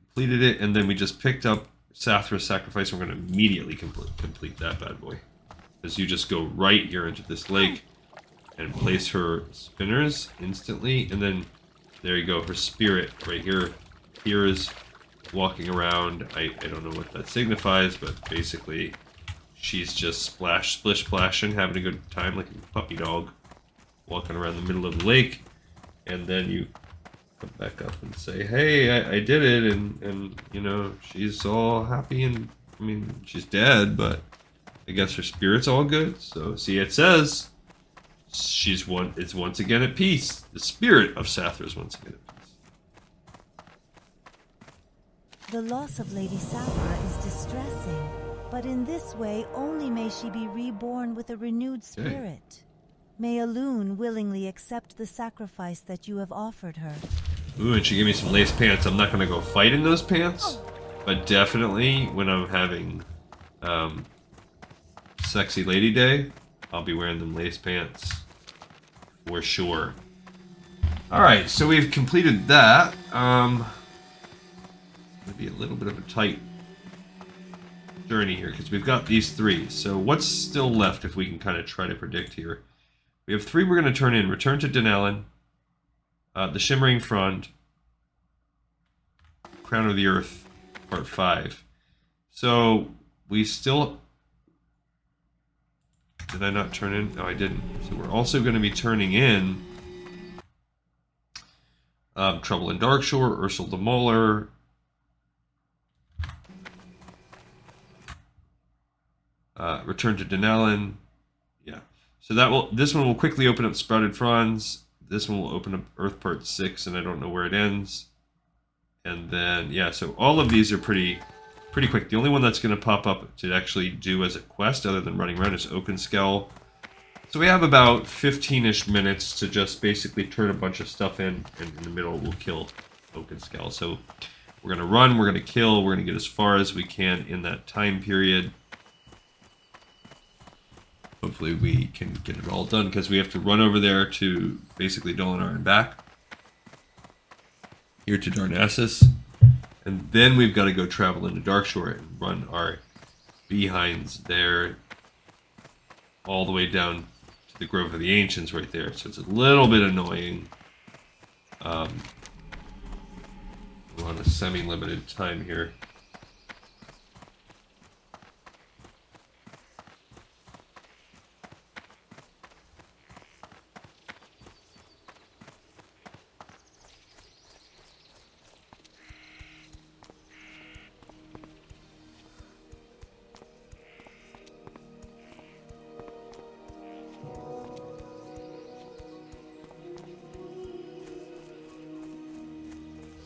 Completed it, and then we just picked up Sathrah's sacrifice. We're going to immediately complete that bad boy. Because you just go right here into this lake and place her spinners instantly, and then there you go, her spirit right here. Here is walking around. I don't know what that signifies, but basically she's just splish splashing, having a good time like a puppy dog, walking around the middle of the lake, and then you come back up and say, hey, I did it, and you know, she's all happy, and I mean, she's dead, but I guess her spirit's all good. So see, it says it's once again at peace. The spirit of Sathrah is once again at peace. The loss of Lady Sathrah is distressing, but in this way only may she be reborn with a renewed spirit. May Elune willingly accept the sacrifice that you have offered her. Ooh, and she gave me some lace pants. I'm not going to go fight in those pants, but definitely when I'm having Sexy Lady Day, I'll be wearing them lace pants for sure. Alright, so we've completed that. It'll be a little bit of a tight journey here because we've got these three. So what's still left if we can kind of try to predict here? We have three we're going to turn in. Return to Denalan, the Shimmering Frond, Crown of the Earth, Part 5. So we still... Did I not turn in? No, I didn't. So we're also going to be turning in Trouble in Darkshore, Ursal the Mauler, Return to Denalan. Yeah. So this one will quickly open up Sprouted Fronds. This one will open up Earth Part 6, and I don't know where it ends. And then, yeah, so all of these are pretty quick. The only one that's going to pop up to actually do as a quest, other than running around, is Oakenscowl. So we have about 15-ish minutes to just basically turn a bunch of stuff in, and in the middle we'll kill Oakenscowl. So we're going to run, we're going to kill, we're going to get as far as we can in that time period. Hopefully we can get it all done, because we have to run over there to basically Dolinar and back. Here to Darnassus. And then we've got to go travel into Darkshore and run our behinds there all the way down to the Grove of the Ancients right there. So it's a little bit annoying. We're on a semi-limited time here.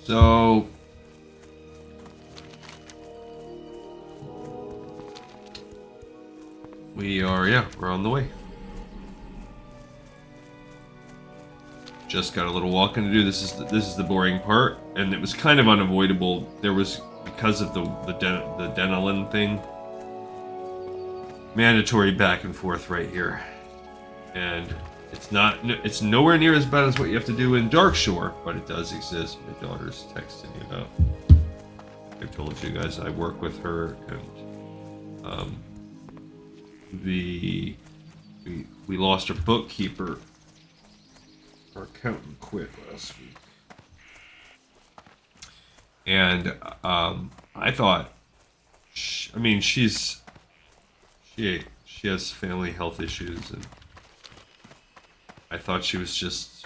So we're on the way. Just got a little walking to do. This is the boring part, and it was kind of unavoidable. There was, because of the Denalan thing, mandatory back and forth right here, and it's nowhere near as bad as what you have to do in Darkshore, but it does exist. My daughter's texting me about. I told you guys I work with her, and we lost our bookkeeper. Our accountant quit last week, and I thought, she has family health issues, and I thought she was just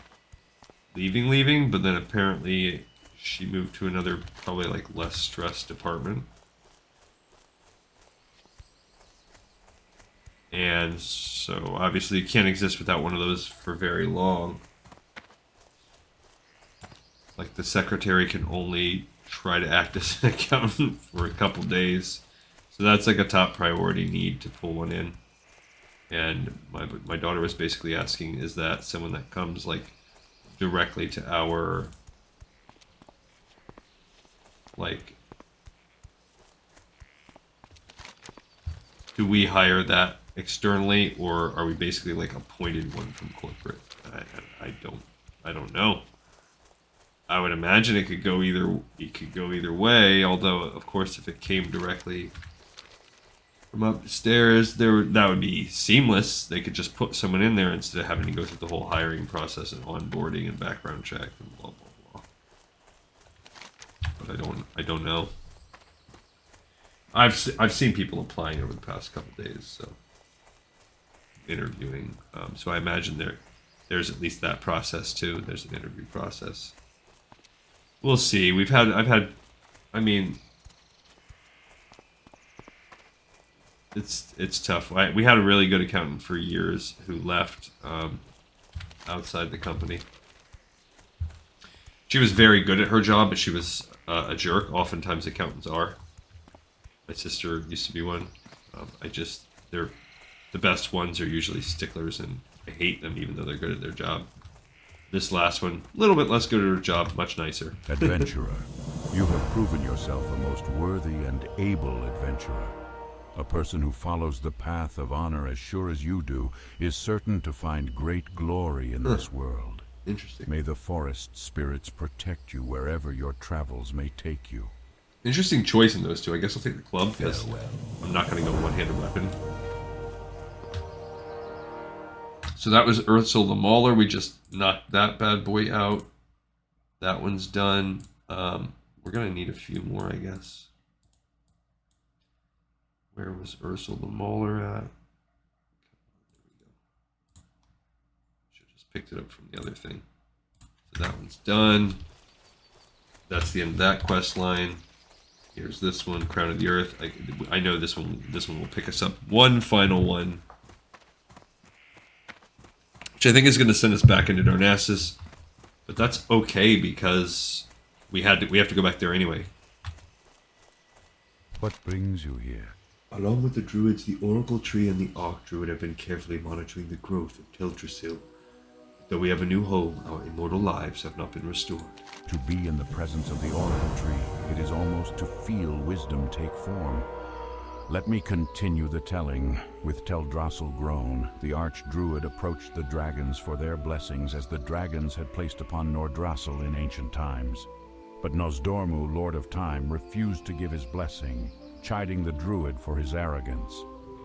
leaving, but then apparently she moved to another, probably like less stressed department. And so obviously you can't exist without one of those for very long. Like, the secretary can only try to act as an accountant for a couple days. So that's like a top priority need to pull one in. And my daughter was basically asking, is that someone that comes like directly to our, like, do we hire that externally, or are we basically like appointed one from corporate? I don't know. I would imagine it could go either way, although of course if it came directly from upstairs, that would be seamless. They could just put someone in there instead of having to go through the whole hiring process and onboarding and background check and blah blah blah. But I don't know. I've seen people applying over the past couple days, so interviewing. So I imagine there's at least that process too. There's an interview process. We'll see. I mean, it's tough. We had a really good accountant for years who left outside the company. She was very good at her job, but she was a jerk. Oftentimes accountants are. My sister used to be one. They're the best ones are usually sticklers, and I hate them even though they're good at their job. This last one, a little bit less good at her job, much nicer. Adventurer, you have proven yourself a most worthy and able adventurer. A person who follows the path of honor as sure as you do is certain to find great glory in this world. Interesting. May the forest spirits protect you wherever your travels may take you. Interesting choice in those two. I guess I'll take the club because I'm not going to go one-handed weapon. So that was Ursal the Mauler. We just knocked that bad boy out. That one's done. We're going to need a few more, I guess. Where was Ursal the Mauler at? There we go. Should have just picked it up from the other thing. So that one's done. That's the end of that quest line. Here's this one, Crown of the Earth. I know this one will pick us up one final one, which I think is going to send us back into Darnassus, but that's okay because we have to go back there anyway. What brings you here? Along with the druids, the Oracle Tree and the Arc Druid have been carefully monitoring the growth of Teldrassil. Though we have a new home, our immortal lives have not been restored. To be in the presence of the Oracle Tree, it is almost to feel wisdom take form. Let me continue the telling. With Teldrassil grown, the Archdruid approached the dragons for their blessings as the dragons had placed upon Nordrassil in ancient times. But Nosdormu, Lord of Time, refused to give his blessing, chiding the druid for his arrogance.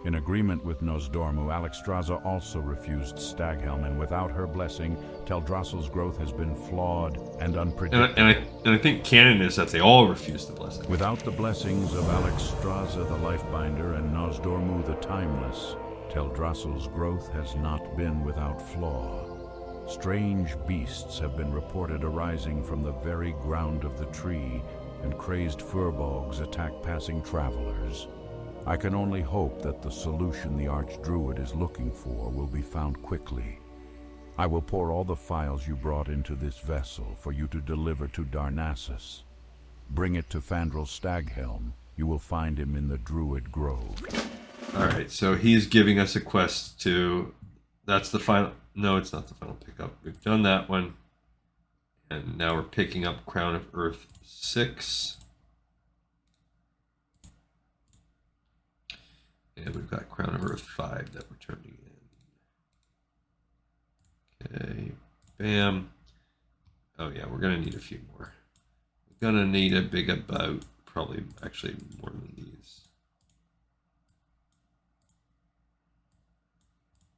In agreement with Nosdormu, Alexstrasza also refused Staghelm, and without her blessing, Teldrassil's growth has been flawed and unpredictable. And I think canon is that they all refuse the blessing. Without the blessings of Alexstrasza the Lifebinder and Nosdormu the Timeless, Teldrassil's growth has not been without flaw. Strange beasts have been reported arising from the very ground of the tree, and crazed furbolgs attack passing travelers. I can only hope that the solution the Archdruid is looking for will be found quickly. I will pour all the files you brought into this vessel for you to deliver to Darnassus. Bring it to Fandral Staghelm. You will find him in the Druid Grove. Alright, so he's giving us a quest to... That's the final... No, it's not the final pickup. We've done that one. And now we're picking up Crown of Earth 6. And we've got Crown of Earth 5 that we're turning in. Okay, bam. Oh yeah, we're going to need a few more. We're going to need a big about, probably actually more than these.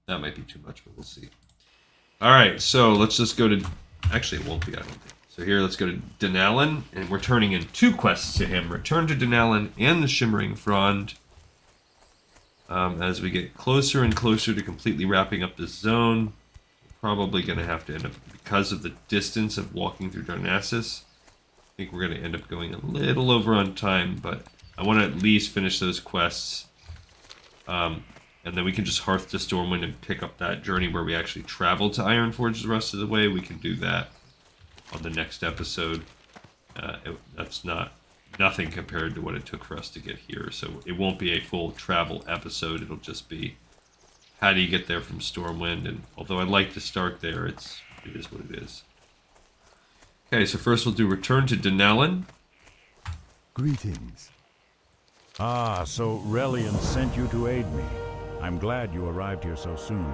That might be too much, but we'll see. Alright, so let's just go to... Actually, it won't be, I don't think. So here, let's go to Denalan, and we're turning in 2 quests to him. Return to Denalan and the Shimmering Frond. As we get closer and closer to completely wrapping up this zone, we're probably going to have to end up, because of the distance of walking through Darnassus, I think we're going to end up going a little over on time, but I want to at least finish those quests. And then we can just Hearth to Stormwind and pick up that journey where we actually travel to Ironforge the rest of the way. We can do that on the next episode. That's nothing compared to what it took for us to get here. So it won't be a full travel episode. It'll just be how do you get there from Stormwind. And although I'd like to start there, it is what it is. Okay, so first we'll do Return to Denalan. Greetings. Ah, so Relian sent you to aid me. I'm glad you arrived here so soon.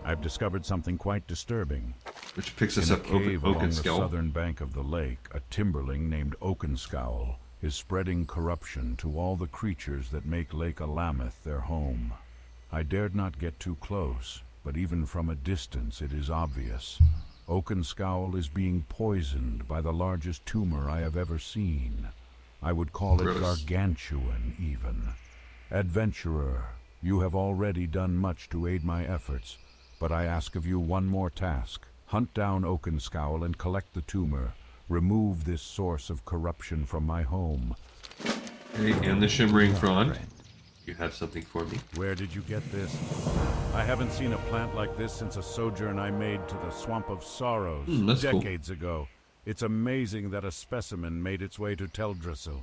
I've discovered something quite disturbing. Which picks us up In a cave along the Oakenscowl. southern bank of the lake, a timberling named Oakenscowl is spreading corruption to all the creatures that make Lake Alameth their home. I dared not get too close, but even from a distance it is obvious. Oakenscowl is being poisoned by the largest tumor I have ever seen. I would call it Gross. gargantuan, even. Adventurer, you have already done much to aid my efforts, but I ask of you one more task. Hunt down Oakenscowl and collect the tumor. Remove this source of corruption from my home. Okay, and the Shimmering Frond. You have something for me. Where did you get this? I haven't seen a plant like this since a sojourn I made to the Swamp of Sorrows That's cool. decades ago. It's amazing that a specimen made its way to Teldrassil,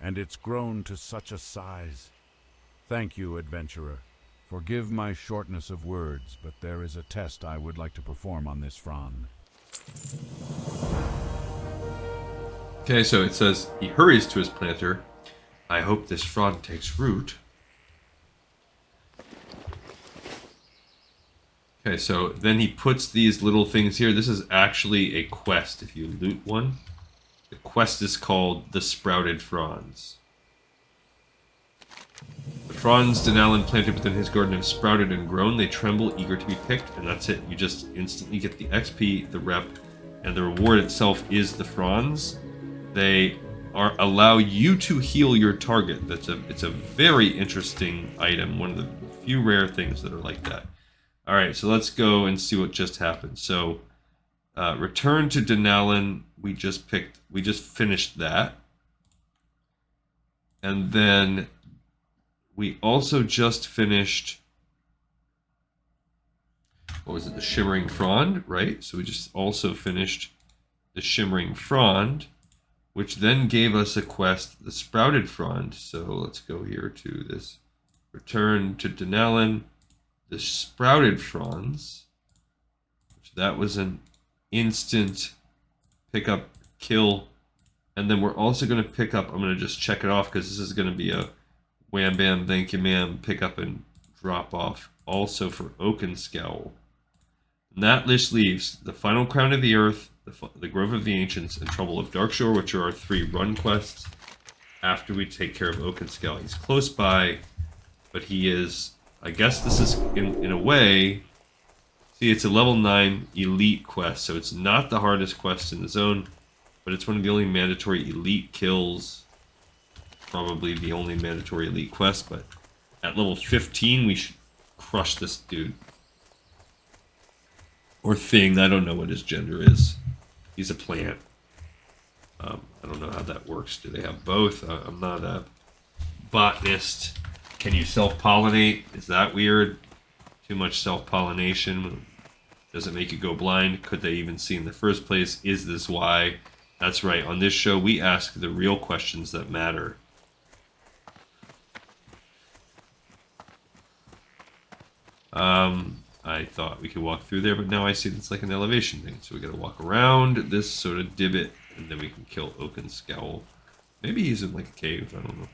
and it's grown to such a size. Thank you, adventurer. Forgive my shortness of words, but there is a test I would like to perform on this frond. Okay, so it says he hurries to his planter. I hope this frond takes root. Okay, so then he puts these little things here. This is actually a quest if you loot one. The quest is called the Sprouted Fronds. The fronds Denalan planted within his garden have sprouted and grown. They tremble, eager to be picked, and that's it. You just instantly get the XP, the rep, and the reward itself is the fronds. They allow you to heal your target. It's a very interesting item. One of the few rare things that are like that. All right, so let's go and see what just happened. So, return to Denalan. We just finished that, and then we also just finished. What was it? The Shimmering Frond, right? So we just also finished the Shimmering Frond, which then gave us a quest, the Sprouted Frond. So let's go here to this. Return to Denalan. The Sprouted Fronds, which that was an instant pick up, kill, and then we're also going to pick up, I'm going to just check it off because this is going to be a wham bam thank you ma'am pick up and drop off also for Oakenscowl. And that list leaves the Final Crown of the Earth, the Grove of the Ancients, and Trouble of Darkshore, which are our 3 run quests after we take care of Oakenscowl. He's close by, but he is... I guess this is, in a way, see, it's a level 9 elite quest, so it's not the hardest quest in the zone, but it's one of the only mandatory elite kills, probably the only mandatory elite quest, but at level 15 we should crush this dude. Or thing, I don't know what his gender is. He's a plant. I don't know how that works. Do they have both? I'm not a botanist. Can you self-pollinate? Is that weird? Too much self-pollination? Does it make you go blind? Could they even see in the first place? Is this why? That's right. On this show, we ask the real questions that matter. I thought we could walk through there, but now I see it's like an elevation thing. So we gotta walk around this sort of divot, and then we can kill Oakenscowl. Maybe he's in like a cave, I don't know.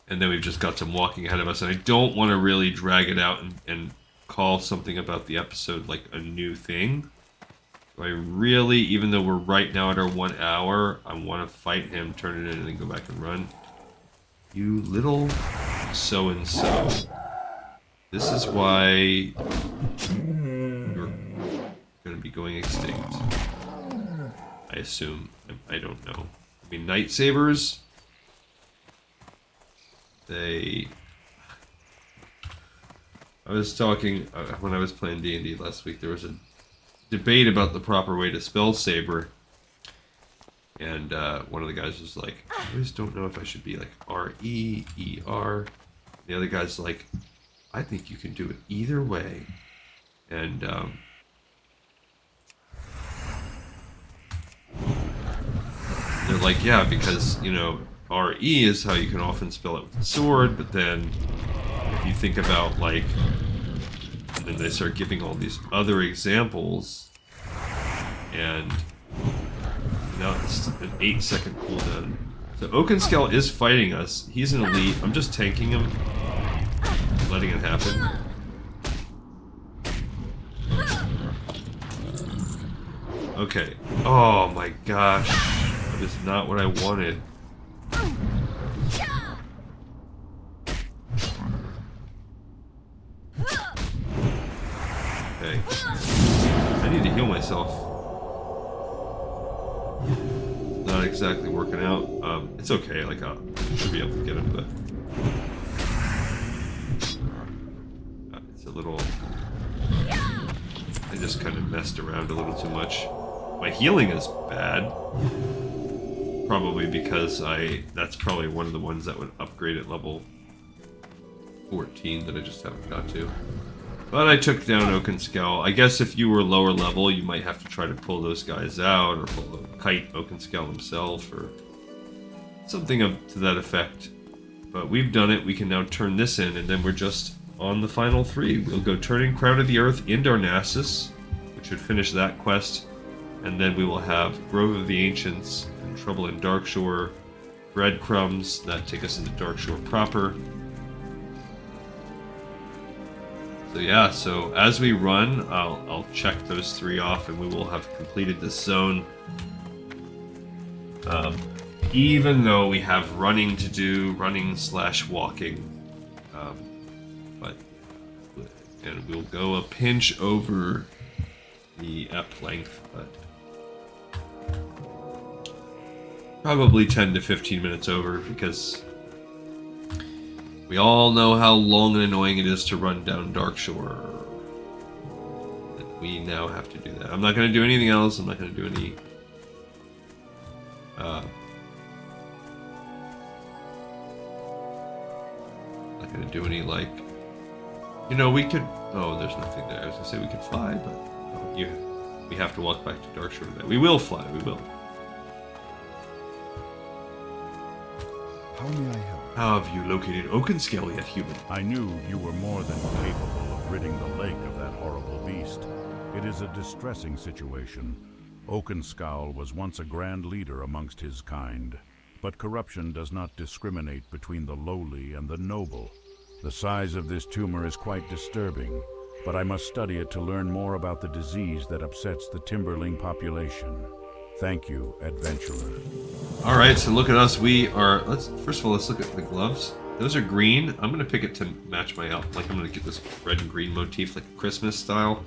And then we've just got some walking ahead of us, and I don't want to really drag it out and call something about the episode like a new thing. So I really, even though we're right now at our 1 hour, I want to fight him, turn it in, and then go back and run. You little so-and-so. This is why you're going to be going extinct. I assume. I don't know. I mean, night sabers, I was talking, when I was playing D&D last week, there was a debate about the proper way to spell saber. And one of the guys was like, I always don't know if I should be like R-E-E-R. The other guy's like, I think you can do it either way. And they're like, yeah, because, you know, R-E is how you can often spell it with a sword, but then if you think about, like, and then they start giving all these other examples, and now it's an 8-second cooldown. So Oakenscowl is fighting us. He's an elite. I'm just tanking him, letting it happen. Okay. Oh my gosh. That is not what I wanted. Okay. I need to heal myself. Not exactly working out. It's okay, like I should be able to get him, but it's a little. I just kind of messed around a little too much. My healing is bad. Probably because that's probably one of the ones that would upgrade at level 14 that I just haven't got to. But I took down Oakenscowl. I guess if you were lower level, you might have to try to pull those guys out, or kite Oakenscowl himself, or something up to that effect. But we've done it. We can now turn this in, and then we're just on the final 3. We'll go turning Crown of the Earth in Darnassus, which should finish that quest, and then we will have Grove of the Ancients and Trouble in Darkshore, breadcrumbs that take us into Darkshore proper. So yeah, so as we run, I'll check those 3 off, and we will have completed this zone. Even though we have running to do, running/walking, and we'll go a pinch over the ep length, but probably 10 to 15 minutes over, because we all know how long and annoying it is to run down Darkshore. We now have to do that. I'm not going to do anything else. I'm not going to do any like, you know, we could. Oh, there's nothing there. I was gonna say we could fly, but oh, yeah, we have to walk back to Darkshore today. We will fly. We will. How may I help? How have you located Oakenscowl yet, human? I knew you were more than capable of ridding the lake of that horrible beast. It is a distressing situation. Oakenscowl was once a grand leader amongst his kind, but corruption does not discriminate between the lowly and the noble. The size of this tumor is quite disturbing, but I must study it to learn more about the disease that upsets the timberling population. Thank you, adventurer. All right, so look at us. We are. First of all, let's look at the gloves. Those are green. I'm gonna pick it to match my outfit. Like I'm gonna get this red and green motif, like Christmas style.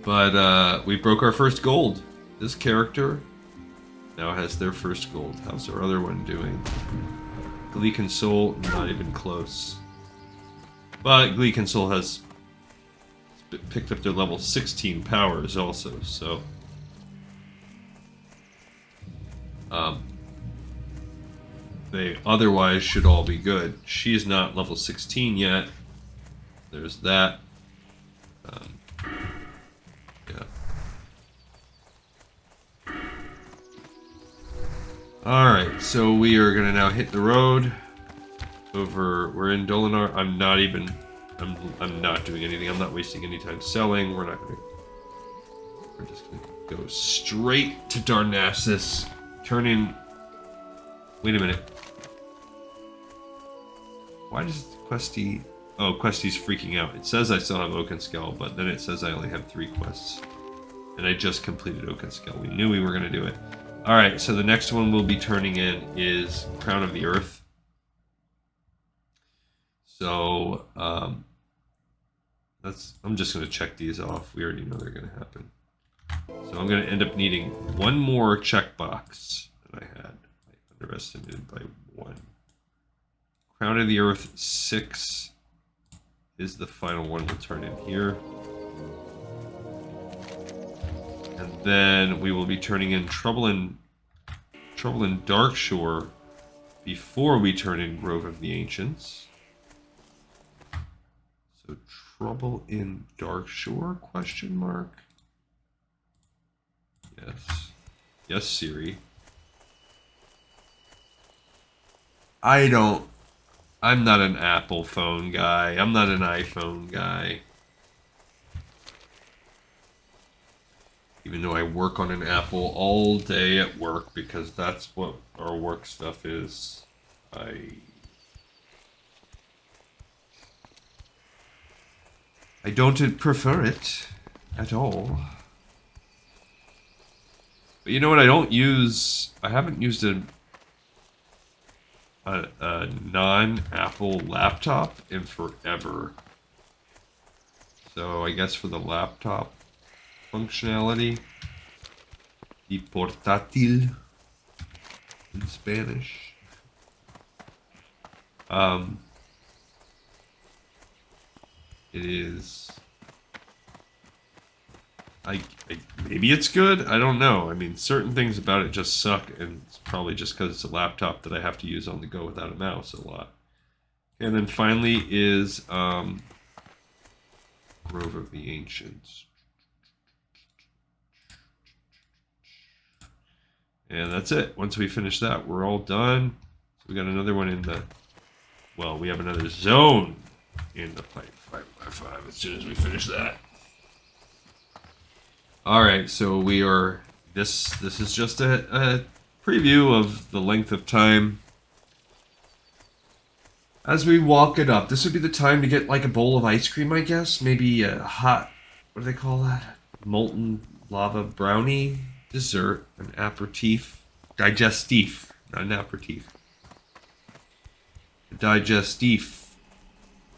But we broke our first gold. This character now has their first gold. How's our other one doing? Gleek and Soul, not even close. But Gleek and Soul has picked up their level 16 powers also, so they otherwise should all be good. She's not level 16 yet, there's that. Yeah. Alright, so we are gonna now hit the road. We're in Dolinar. I'm not doing anything. I'm not wasting any time selling. We're just gonna go straight to Darnassus. Turn in. Wait a minute. Why does Questy... Oh, Questy's freaking out. It says I still have Oakenscowl, but then it says I only have 3 quests. And I just completed Oakenscowl. We knew we were going to do it. Alright, so the next one we'll be turning in is Crown of the Earth. So, I'm just going to check these off. We already know they're going to happen. So I'm going to end up needing 1 more checkbox that I had. I underestimated by 1. Crown of the Earth 6 is the final one we'll turn in here. And then we will be turning in Trouble in Darkshore before we turn in Grove of the Ancients. So Trouble in Darkshore, question mark? Yes. Yes, Siri. I'm not an Apple phone guy. I'm not an iPhone guy. Even though I work on an Apple all day at work because that's what our work stuff is. I don't prefer it at all. But you know what? I haven't used a non-Apple laptop in forever. So I guess for the laptop functionality, the portátil in Spanish. It is. Maybe it's good. I don't know. I mean, certain things about it just suck, and it's probably just because it's a laptop that I have to use on the go without a mouse a lot. And then finally is Grove of the Ancients. And that's it. Once we finish that, we're all done. So we got another one in the... Well, we have another zone in the pipe 5x5 as soon as we finish that. Alright, so we are... This is just a preview of the length of time. As we walk it up, this would be the time to get like a bowl of ice cream, I guess. Maybe a hot... What do they call that? Molten lava brownie dessert. An aperitif. Digestif. Not an aperitif. A digestif.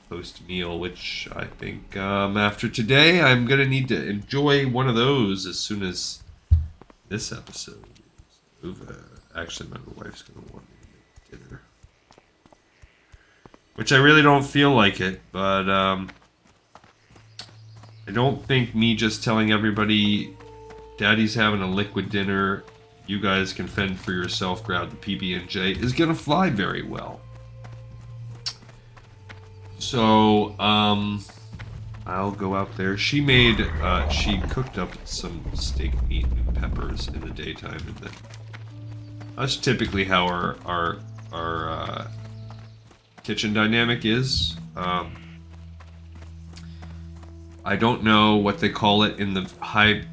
Post-meal, which I think after today I'm going to need to enjoy one of those as soon as this episode is over. Actually, my wife's going to want me to make dinner. Which I really don't feel like it, but I don't think me just telling everybody Daddy's having a liquid dinner, you guys can fend for yourself, grab the PB&J, is going to fly very well. So, I'll go out there. She cooked up some steak meat and peppers in the daytime, and then that's typically how our kitchen dynamic is. I don't know what they call it in the high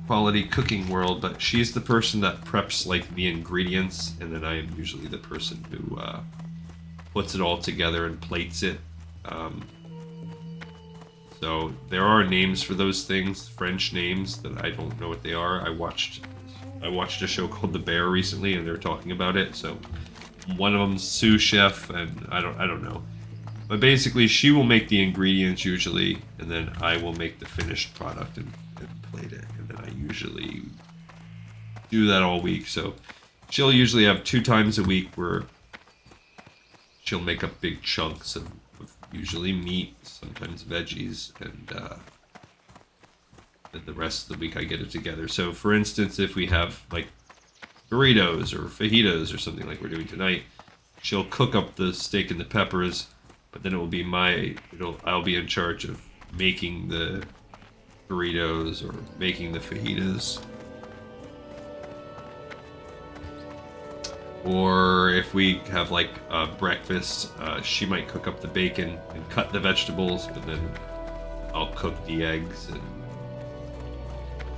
quality cooking world, but she's the person that preps like the ingredients, and then I am usually the person who puts it all together and plates it. So there are names for those things, French names that I don't know what they are. I watched a show called The Bear recently, and they're talking about it. So one of them's sous chef, and I don't know. But basically, she will make the ingredients usually, and then I will make the finished product and plate it. And then I usually do that all week. So she'll usually have 2 times a week where she'll make up big chunks of usually meat, sometimes veggies, and then the rest of the week I get it together. So for instance, if we have like burritos or fajitas or something like we're doing tonight, she'll cook up the steak and the peppers, But then it will be I'll be in charge of making the burritos or making the fajitas. Or if we have like breakfast, she might cook up the bacon and cut the vegetables, but then I'll cook the eggs and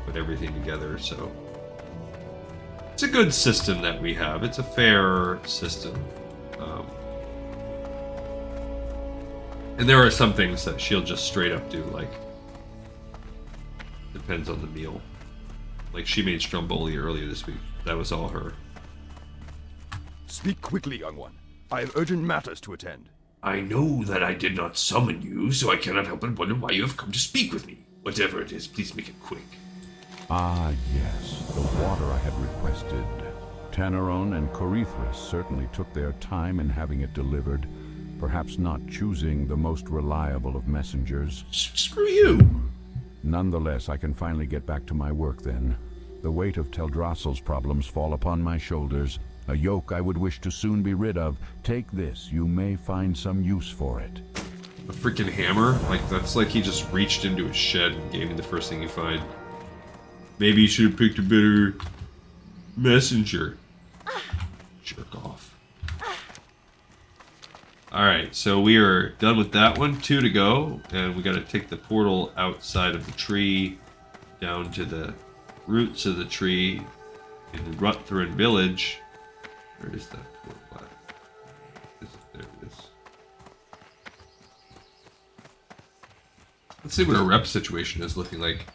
put everything together. So it's a good system that we have. It's a fair system. And there are some things that she'll just straight up do, like, depends on the meal. Like, she made stromboli earlier this week. That was all her. Speak quickly, young one. I have urgent matters to attend. I know that I did not summon you, so I cannot help but wonder why you have come to speak with me. Whatever it is, please make it quick. Ah, yes, the water I had requested. Tanaron and Corethris certainly took their time in having it delivered, perhaps not choosing the most reliable of messengers. Screw you! Nonetheless, I can finally get back to my work then. The weight of Teldrassil's problems fall upon my shoulders, a yoke I would wish to soon be rid of. Take this, you may find some use for it. A freaking hammer? Like, that's like he just reached into his shed and gave me the first thing you find. Maybe you should have picked a better messenger. Jerk off. Alright, so we are done with that one. 2 to go. And we gotta take the portal outside of the tree down to the roots of the tree in Rutthrin village. Where is that portal at? There it is. Let's see what our rep situation is looking like.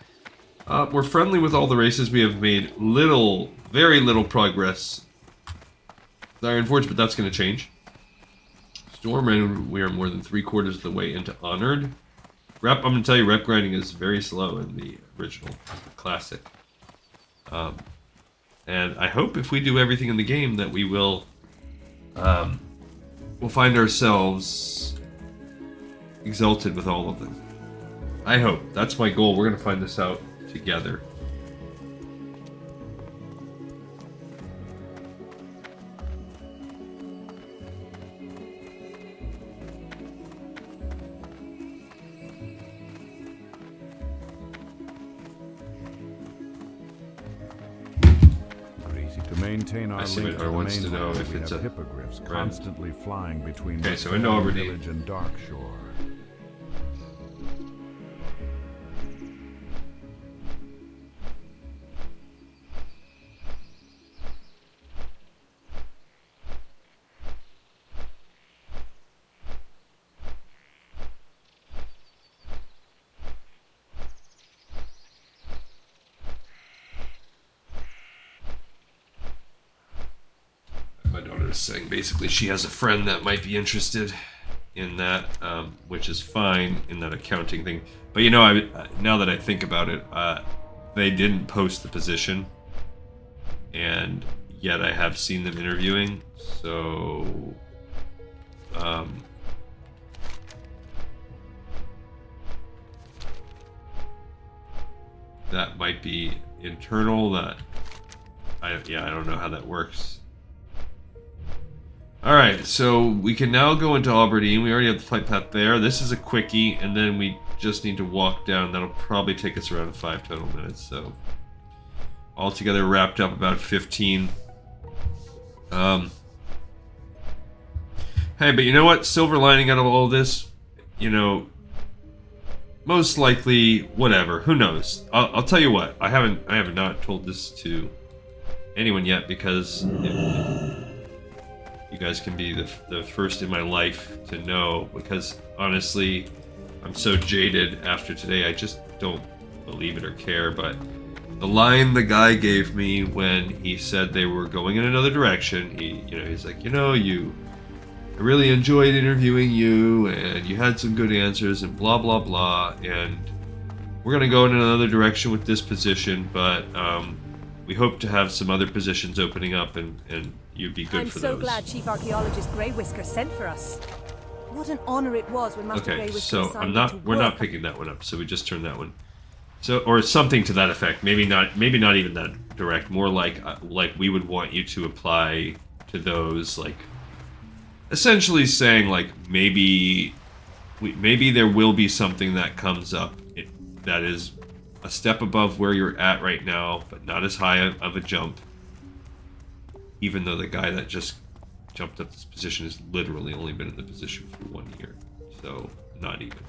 We're friendly with all the races. We have made very little progress. Sorry, unfortunate, but that's going to change. Storm, we are more than 3/4 of the way into Honored. Rep, I'm going to tell you, rep grinding is very slow in the original, the classic. And I hope if we do everything in the game that we will, we'll find ourselves exalted with all of them. I hope. That's my goal. We're going to find this out together. To maintain our link to the wants to know mainland, if we it's have a hippogriffs friend. constantly flying between Okay, the so into Aberdeen. village and Darkshore. My daughter is saying basically she has a friend that might be interested in that, which is fine in that accounting thing. But you know, now that I think about it, they didn't post the position, and yet I have seen them interviewing. So, that might be internal. I don't know how that works. Alright, so we can now go into Aberdeen. We already have the flight path there. This is a quickie, and then we just need to walk down. That'll probably take us around 5 total minutes, so altogether wrapped up about 15. Hey, but you know what? Silver lining out of all this, you know, most likely, whatever. Who knows? I'll tell you what. I have not told this to anyone yet because you guys can be the first in my life to know, because honestly, I'm so jaded after today, I just don't believe it or care. But the line the guy gave me when he said they were going in another direction, he's like, I really enjoyed interviewing you, and you had some good answers, and blah blah blah, and we're gonna go in another direction with this position, but we hope to have some other positions opening up, and you'd be good for those. I'm so glad Chief Archaeologist Grey Whisker sent for us. What an honor it was when Master Grey Okay, Whisker so assigned me to we're not work. picking that one up, so we just turned that one. So, or something to that effect. Maybe not even that direct. More like we would want you to apply to those, like essentially saying like maybe there will be something that comes up that is a step above where you're at right now, but not as high of a jump. Even though the guy that just jumped up this position has literally only been in the position for 1 year, so not even.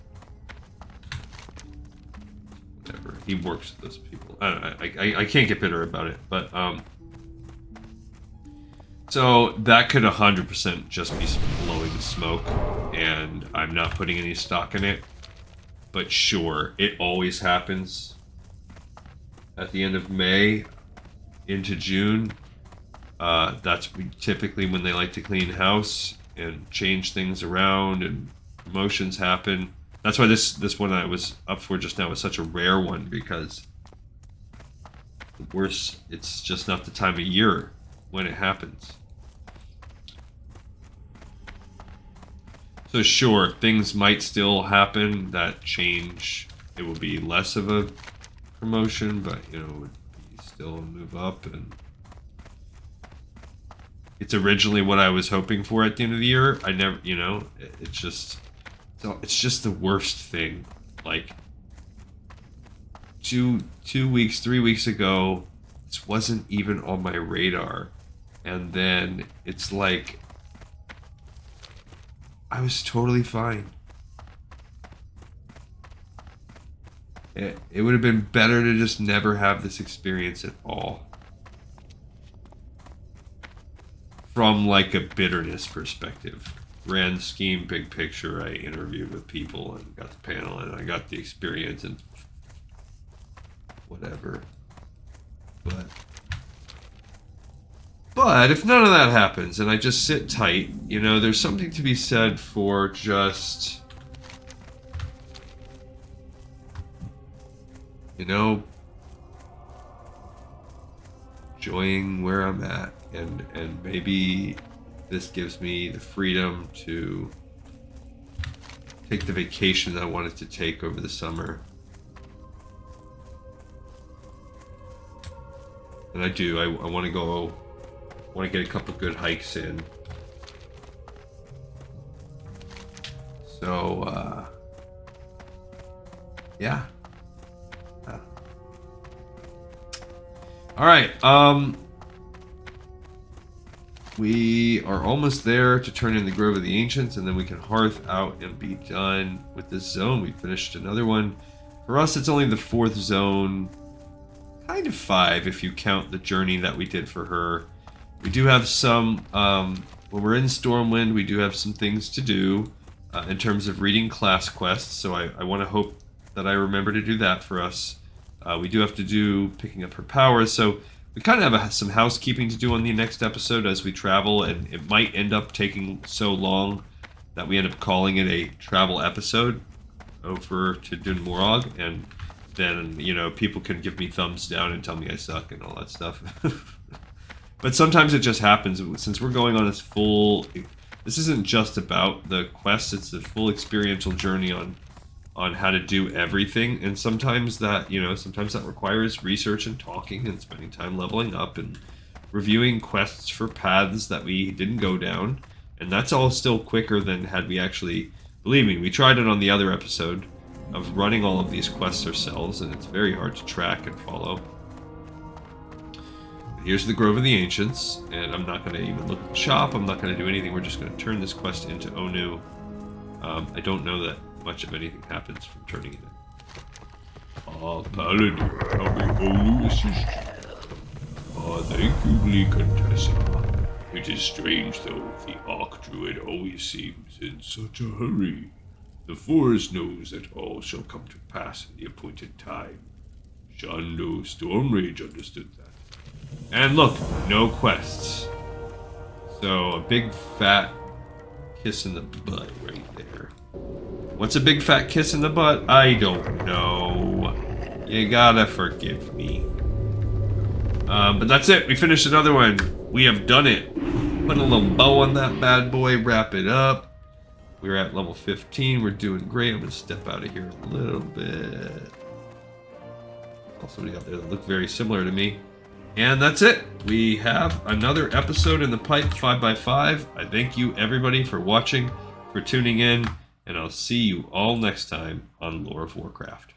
Whatever. He works with those people. I can't get bitter about it, but so that could 100% just be blowing the smoke, and I'm not putting any stock in it. But sure, it always happens at the end of May into June. That's typically when they like to clean house and change things around, and promotions happen. That's why this one I was up for just now was such a rare one, because it's just not the time of year when it happens. So sure, things might still happen that change. It will be less of a promotion, but it would be still a move up, and it's originally what I was hoping for at the end of the year. I never, it's just the worst thing. Like 3 weeks ago, this wasn't even on my radar, and then it's like I was totally fine. It would have been better to just never have this experience at all. From like a bitterness perspective. Grand scheme, big picture, I interviewed with people and got the panel and I got the experience and whatever. But if none of that happens and I just sit tight, there's something to be said for just, enjoying where I'm at, and maybe this gives me the freedom to take the vacation that I wanted to take over the summer. And I do. I want to go. I want to get a couple good hikes in. So, yeah. All right. We are almost there to turn in the Grove of the Ancients, and then we can hearth out and be done with this zone. We finished another one. For us, it's only the 4th zone. Kind of 5 if you count the journey that we did for her. We do have some, when we're in Stormwind, we do have some things to do in terms of reading class quests, so I want to hope that I remember to do that for us. We do have to do picking up her powers, so we kind of have some housekeeping to do on the next episode as we travel, and it might end up taking so long that we end up calling it a travel episode over to Dunmorog, and then, people can give me thumbs down and tell me I suck and all that stuff. But sometimes it just happens. Since we're going on this this isn't just about the quest, it's the full experiential journey on how to do everything, and sometimes that requires research and talking and spending time leveling up and reviewing quests for paths that we didn't go down, and that's all still quicker than had we actually, believe me, we tried it on the other episode of running all of these quests ourselves, and it's very hard to track and follow. Here's the Grove of the Ancients, and I'm not going to even look at the shop, I'm not going to do anything, we're just going to turn this quest into Onu. I don't know that much of anything happens from turning it in. Paladin, how may Onu assist you? Thank you, Glicantessa. It is strange, though, the Archdruid always seems in such a hurry. The forest knows that all shall come to pass in the appointed time. Shando Stormrage understood that. And look, no quests. So, a big fat kiss in the butt right there. What's a big fat kiss in the butt? I don't know. You gotta forgive me. But that's it. We finished another one. We have done it. Put a little bow on that bad boy. Wrap it up. We're at level 15. We're doing great. I'm gonna step out of here a little bit. Also, somebody out there that looked very similar to me. And that's it. We have another episode in the pipe, 5x5. I thank you, everybody, for watching, for tuning in, and I'll see you all next time on Lore of Warcraft.